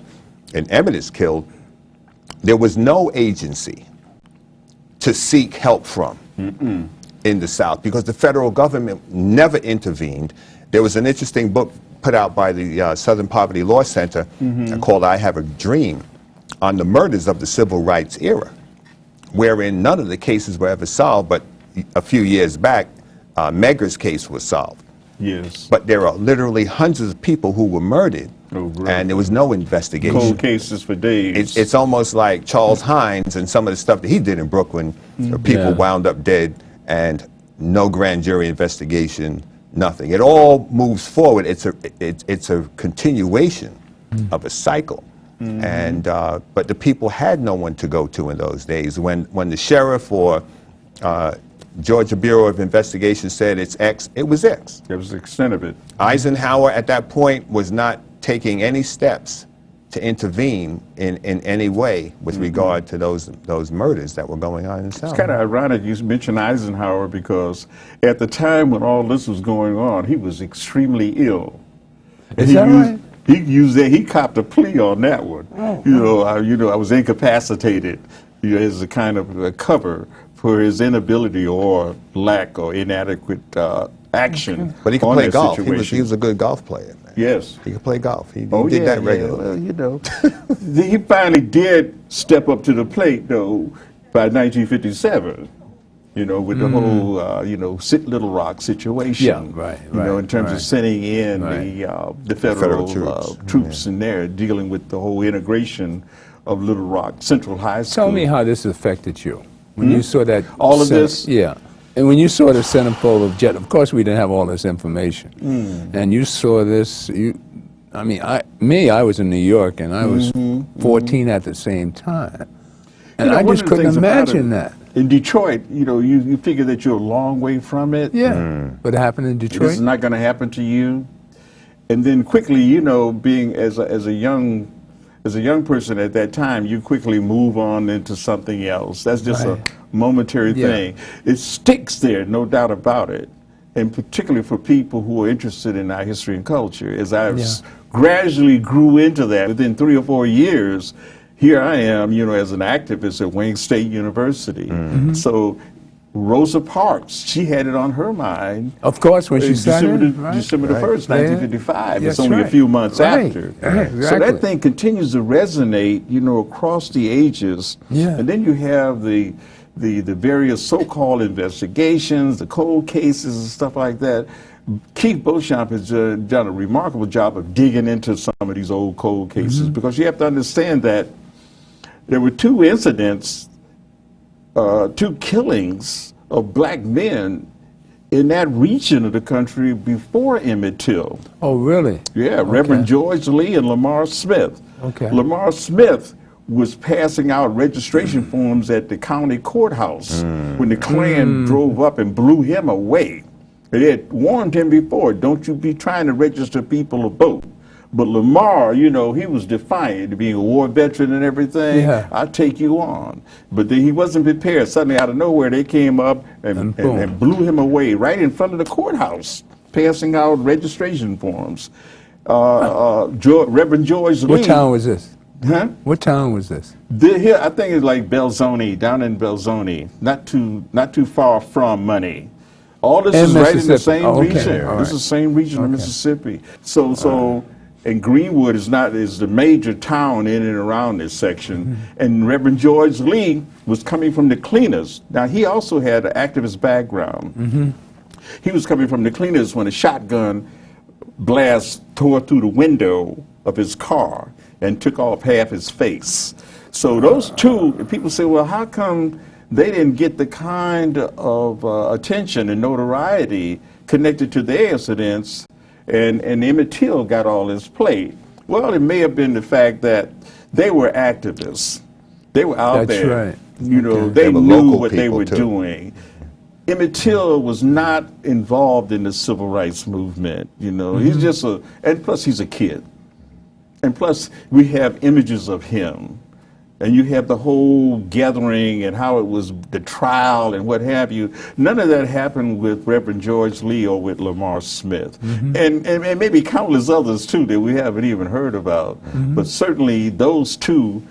Speaker 4: and Emmett is killed, there was no agency to seek help from in the South because the federal government never intervened. There was an interesting book put out by the Southern Poverty Law Center called I Have a Dream on the murders of the civil rights era, wherein none of the cases were ever solved, but a few years back, Medgar's case was solved.
Speaker 2: Yes.
Speaker 4: But there are literally hundreds of people who were murdered, and there was no investigation.
Speaker 2: Cold cases for days.
Speaker 4: It's almost like Charles Hines and some of the stuff that he did in Brooklyn, where people wound up dead, and no grand jury investigation, nothing. It all moves forward. It's a continuation of a cycle. And but the people had no one to go to in those days. When the sheriff or Georgia Bureau of Investigation said it's X, it was X.
Speaker 2: That was the extent of it.
Speaker 4: Eisenhower at that point was not taking any steps to intervene in any way with regard to those murders that were going on in the South.
Speaker 2: It's kind of ironic you mentioned Eisenhower because at the time when all this was going on, he was extremely ill.
Speaker 3: Is that right?
Speaker 2: He used that. He copped a plea on that one. I was incapacitated, as a kind of a cover for his inability or lack or inadequate action.
Speaker 4: But he could play golf. He was a good golf player. Man.
Speaker 2: Yes,
Speaker 4: he could play golf. He did that regularly.
Speaker 2: Well, he finally did step up to the plate though by 1957. With the whole, Little Rock situation.
Speaker 3: Yeah, right.
Speaker 2: In terms of sending in the federal troops in there, dealing with the whole integration of Little Rock Central High School.
Speaker 3: Tell me how this affected you when you saw that.
Speaker 2: All of this?
Speaker 3: Yeah. And when you saw the centerfold of jet, of course we didn't have all this information. And you saw this, I was in New York and I was 14 at the same time. And I just couldn't imagine that.
Speaker 2: In Detroit, you figure that you're a long way from it.
Speaker 3: Yeah. What happened in Detroit?
Speaker 2: This is not going to happen to you. And then quickly, being as a young person at that time, you quickly move on into something else. That's just a momentary thing. It sticks there, no doubt about it. And particularly for people who are interested in our history and culture, as I gradually grew into that, within 3 or 4 years, here I am, as an activist at Wayne State University. So Rosa Parks, she had it on her mind.
Speaker 3: Of course, when she sat
Speaker 2: December,
Speaker 3: in, right?
Speaker 2: December the 1st, 1955.
Speaker 3: Yes,
Speaker 2: It's only
Speaker 3: right.
Speaker 2: a few months
Speaker 3: Right.
Speaker 2: after.
Speaker 3: Right,
Speaker 2: So
Speaker 3: exactly.
Speaker 2: that thing continues to resonate, you know, across the ages.
Speaker 3: Yeah.
Speaker 2: And then you have the various so-called investigations, the cold cases and stuff like that. Keith Beauchamp has done a remarkable job of digging into some of these old cold cases, because you have to understand that there were two incidents, two killings of black men in that region of the country before Emmett Till.
Speaker 3: Oh, really?
Speaker 2: Yeah,
Speaker 3: Okay.
Speaker 2: Reverend George Lee and Lamar Smith.
Speaker 3: Okay.
Speaker 2: Lamar Smith was passing out registration forms at the county courthouse when the Klan drove up and blew him away. They had warned him before, don't you be trying to register people to vote. But Lamar, you know, he was defiant, being a war veteran and everything.
Speaker 3: Yeah.
Speaker 2: I'll take you on. But then he wasn't prepared. Suddenly, out of nowhere, they came up and blew him away right in front of the courthouse, passing out registration forms. Reverend George Lee.
Speaker 3: What town was this?
Speaker 2: Huh?
Speaker 3: What town was this?
Speaker 2: Here, I think it's like Belzoni, down in Belzoni, not too far from Money. All this
Speaker 3: In
Speaker 2: is right in the
Speaker 3: Mississippi.
Speaker 2: same
Speaker 3: Oh, okay.
Speaker 2: region.
Speaker 3: All
Speaker 2: This is
Speaker 3: right.
Speaker 2: the same region of
Speaker 3: Okay.
Speaker 2: Mississippi. So and Greenwood is the major town in and around this section. And Reverend George Lee was coming from the cleaners. Now, he also had an activist background. He was coming from the cleaners when a shotgun blast tore through the window of his car and took off half his face. So those two, people say, well, how come they didn't get the kind of attention and notoriety connected to their incidents, and Emmett Till got all this play? Well, it may have been the fact that they were activists. They were out
Speaker 3: That's
Speaker 2: there.
Speaker 3: right.
Speaker 2: You know,
Speaker 4: They
Speaker 2: they
Speaker 4: were
Speaker 2: knew
Speaker 4: local
Speaker 2: what they
Speaker 4: people,
Speaker 2: were
Speaker 4: too.
Speaker 2: doing. Emmett Till was not involved in the civil rights movement. You know, he's just and plus he's a kid. And plus we have images of him. And you have the whole gathering and how it was the trial and what have you. None of that happened with Reverend George Lee or with Lamar Smith. And maybe countless others too that we haven't even heard about. But certainly those two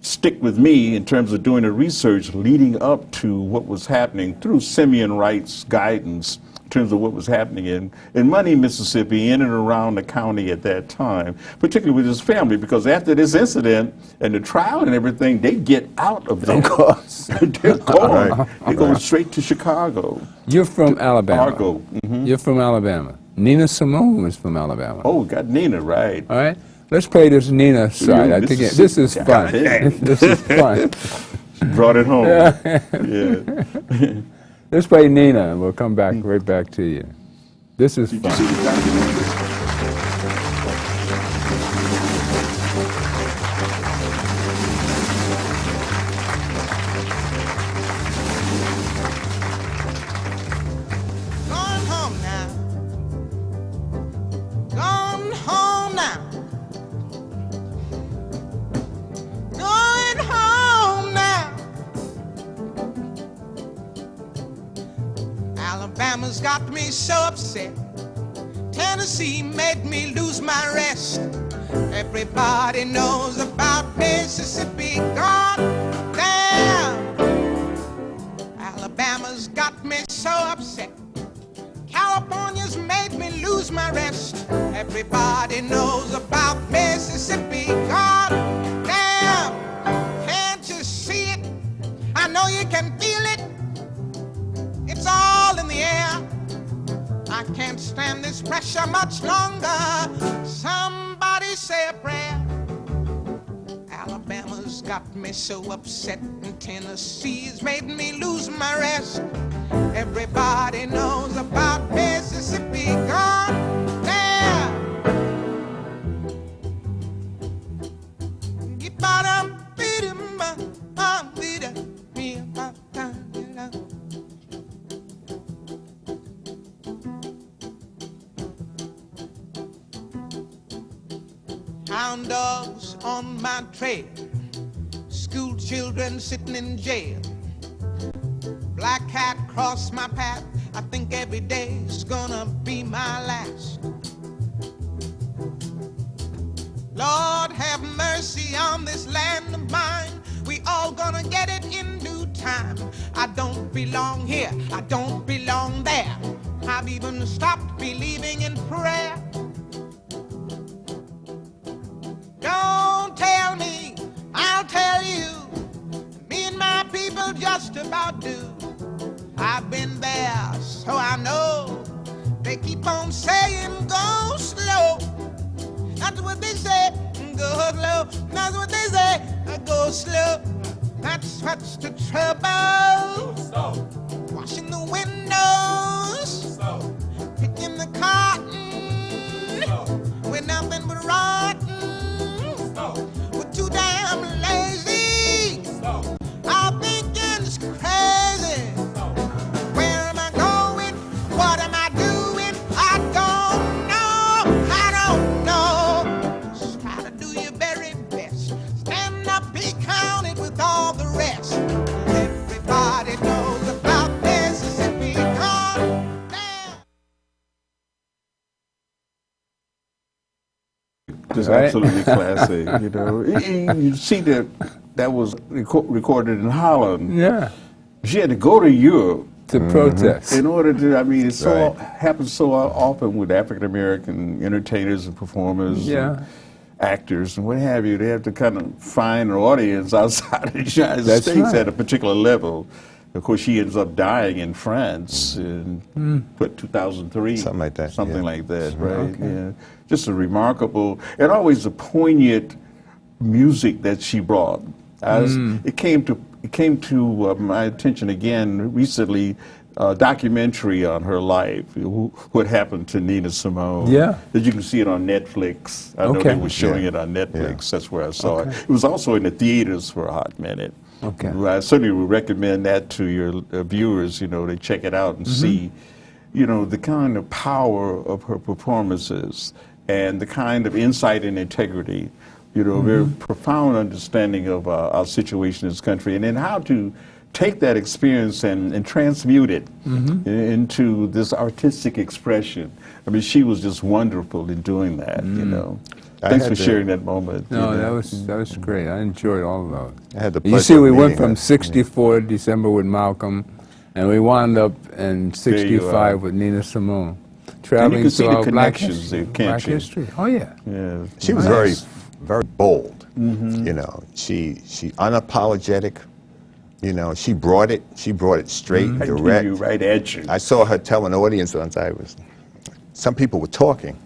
Speaker 2: stick with me in terms of doing the research leading up to what was happening through Simeon Wright's guidance in terms of what was happening in Money, Mississippi, in and around the county at that time, particularly with his family, because after this incident and the trial and everything, they get out of there.
Speaker 3: Of course.
Speaker 2: They're gone.
Speaker 4: Right.
Speaker 2: They go straight to Chicago.
Speaker 3: You're from Alabama.
Speaker 2: Argo.
Speaker 3: You're from Alabama. Nina Simone was from Alabama.
Speaker 2: Oh, got Nina, right.
Speaker 3: All right. Let's play this Nina side. I think this is fun. This is fun.
Speaker 2: Brought it home. Yeah.
Speaker 3: Let's play Nina, and we'll come back right back to you. This is
Speaker 2: Did you see
Speaker 3: fun.
Speaker 2: the documentary?
Speaker 9: Gone home now. Gone home now. Going home now. Alabama's got me so upset. Tennessee made me lose my rest. Everybody knows about Mississippi. Gone down. Alabama's got me so upset. California's made me lose my rest. Everybody knows about Mississippi. God damn, can't you see it? I know you can feel it. It's all in the air. I can't stand this pressure much longer. Somebody say a prayer. Alabama's got me so upset, and Tennessee's made me lose my rest. Everybody knows about Mississippi. Gone there. Hound dogs on my trail, school children sitting in jail. Black cat crossed my path. I think every day's gonna be my last. Lord, have mercy on this land of mine. We all gonna get it in due time. I don't belong here, I don't belong there. I've even stopped believing in prayer. Don't tell me, I'll tell you. Me and my people just about do. I've been there, so I know. They keep on saying go slow. That's what they say, go slow. That's what they say, go slow. That's what's the trouble. Washing the windows, picking the cotton, with nothing but rotten. We're too damn lazy. Our thinking's crazy. Where am I going? What am I doing? I don't know. I don't know. Just try to do your very best. Stand up, be counted with all the rest. Everybody knows about Mississippi. Gone down.
Speaker 2: Just
Speaker 3: Right.
Speaker 2: absolutely classic, you know. You see that was recorded in Holland.
Speaker 3: Yeah.
Speaker 2: She had to go to Europe
Speaker 3: To protest.
Speaker 2: in order to, I mean, it
Speaker 4: Right.
Speaker 2: happens so often with African American entertainers and performers,
Speaker 3: Yeah.
Speaker 2: and actors and what have you. They have to kind of find an audience outside of the United
Speaker 3: That's
Speaker 2: States
Speaker 3: right.
Speaker 2: at a particular level. Of course, she ends up dying in France in, 2003?
Speaker 4: Something like that,
Speaker 2: Something
Speaker 4: yeah.
Speaker 2: like that, right? Yeah. Just a remarkable, and always a poignant music that she brought. It came to my attention again recently, a documentary on her life, what happened to Nina Simone.
Speaker 3: Yeah.
Speaker 2: That you can see it on Netflix. I know
Speaker 3: Okay.
Speaker 2: they were showing
Speaker 4: Yeah.
Speaker 2: it on Netflix.
Speaker 4: Yeah.
Speaker 2: That's where I saw
Speaker 3: Okay.
Speaker 2: it. It was also in the theaters for a hot minute.
Speaker 3: Okay.
Speaker 2: I certainly would recommend that to your viewers, you know, to check it out and see, you know, the kind of power of her performances and the kind of insight and integrity, you know, very profound understanding of our situation in this country, and then how to take that experience and transmute it into this artistic expression. I mean, she was just wonderful in doing that, you know.
Speaker 4: I
Speaker 2: Thanks
Speaker 4: had
Speaker 2: for
Speaker 4: to-
Speaker 2: sharing that moment. you
Speaker 3: No,
Speaker 2: know.
Speaker 3: that was great. I enjoyed all of those.
Speaker 4: I had the
Speaker 3: You
Speaker 4: pleasure
Speaker 3: see,
Speaker 4: of
Speaker 3: we went
Speaker 4: meeting
Speaker 3: from
Speaker 4: her.
Speaker 3: 64 December with Malcolm, and we wound up in
Speaker 2: There you are.
Speaker 3: 65 with Nina Simone, traveling
Speaker 2: can see
Speaker 3: through
Speaker 2: the
Speaker 3: our black
Speaker 2: connections
Speaker 3: history.
Speaker 2: there, can't
Speaker 3: Black
Speaker 2: you?
Speaker 3: history. Oh yeah.
Speaker 2: Yeah.
Speaker 4: She was
Speaker 3: Nice.
Speaker 4: very bold. You know, she unapologetic. You know, she brought it straight,
Speaker 2: I knew
Speaker 4: direct.
Speaker 2: you right at you.
Speaker 4: I saw her tell an audience once, some people were talking,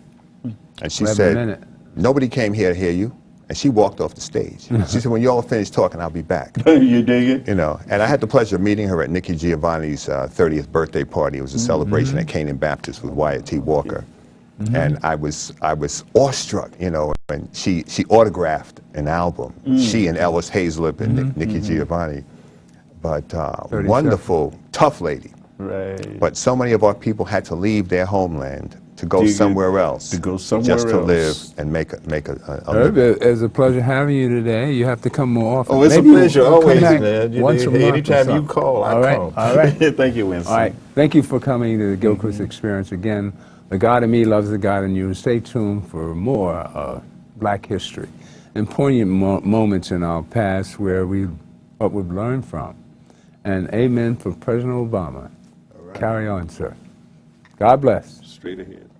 Speaker 4: and she
Speaker 3: Wait a
Speaker 4: said,
Speaker 3: minute.
Speaker 4: nobody came here to hear you, and she walked off the stage. She said, when you all finish talking, I'll be back.
Speaker 2: You dig it?
Speaker 4: You know, and I had the pleasure of meeting her at Nikki Giovanni's 30th birthday party. It was a celebration at Canaan Baptist with Wyatt T. Walker. And I was awestruck, you know, when she autographed an album. She and Ellis Hazlip and Nikki Giovanni. But
Speaker 3: 37.
Speaker 4: wonderful, tough lady.
Speaker 2: Right.
Speaker 4: But so many of our people had to leave their homeland to go somewhere else.
Speaker 2: To go somewhere
Speaker 4: just to live
Speaker 2: else.
Speaker 4: and make a
Speaker 3: Herb,
Speaker 4: living.
Speaker 3: it's a pleasure having you today. You have to come more often.
Speaker 2: Oh, it's
Speaker 3: Maybe
Speaker 2: a pleasure
Speaker 3: we'll come
Speaker 2: always,
Speaker 3: back
Speaker 2: man. You
Speaker 3: once
Speaker 2: know,
Speaker 3: a month or
Speaker 2: anytime you
Speaker 3: something.
Speaker 2: call, I
Speaker 3: All right,
Speaker 2: come.
Speaker 3: all right.
Speaker 2: Thank you, Winston.
Speaker 3: All right. Thank you for coming to the Gilchrist Experience again. The God in me loves the God in you. Stay tuned for more Black history and poignant moments in our past where what we've learned from. And amen for President Obama. Carry on, sir. God bless.
Speaker 2: Straight ahead.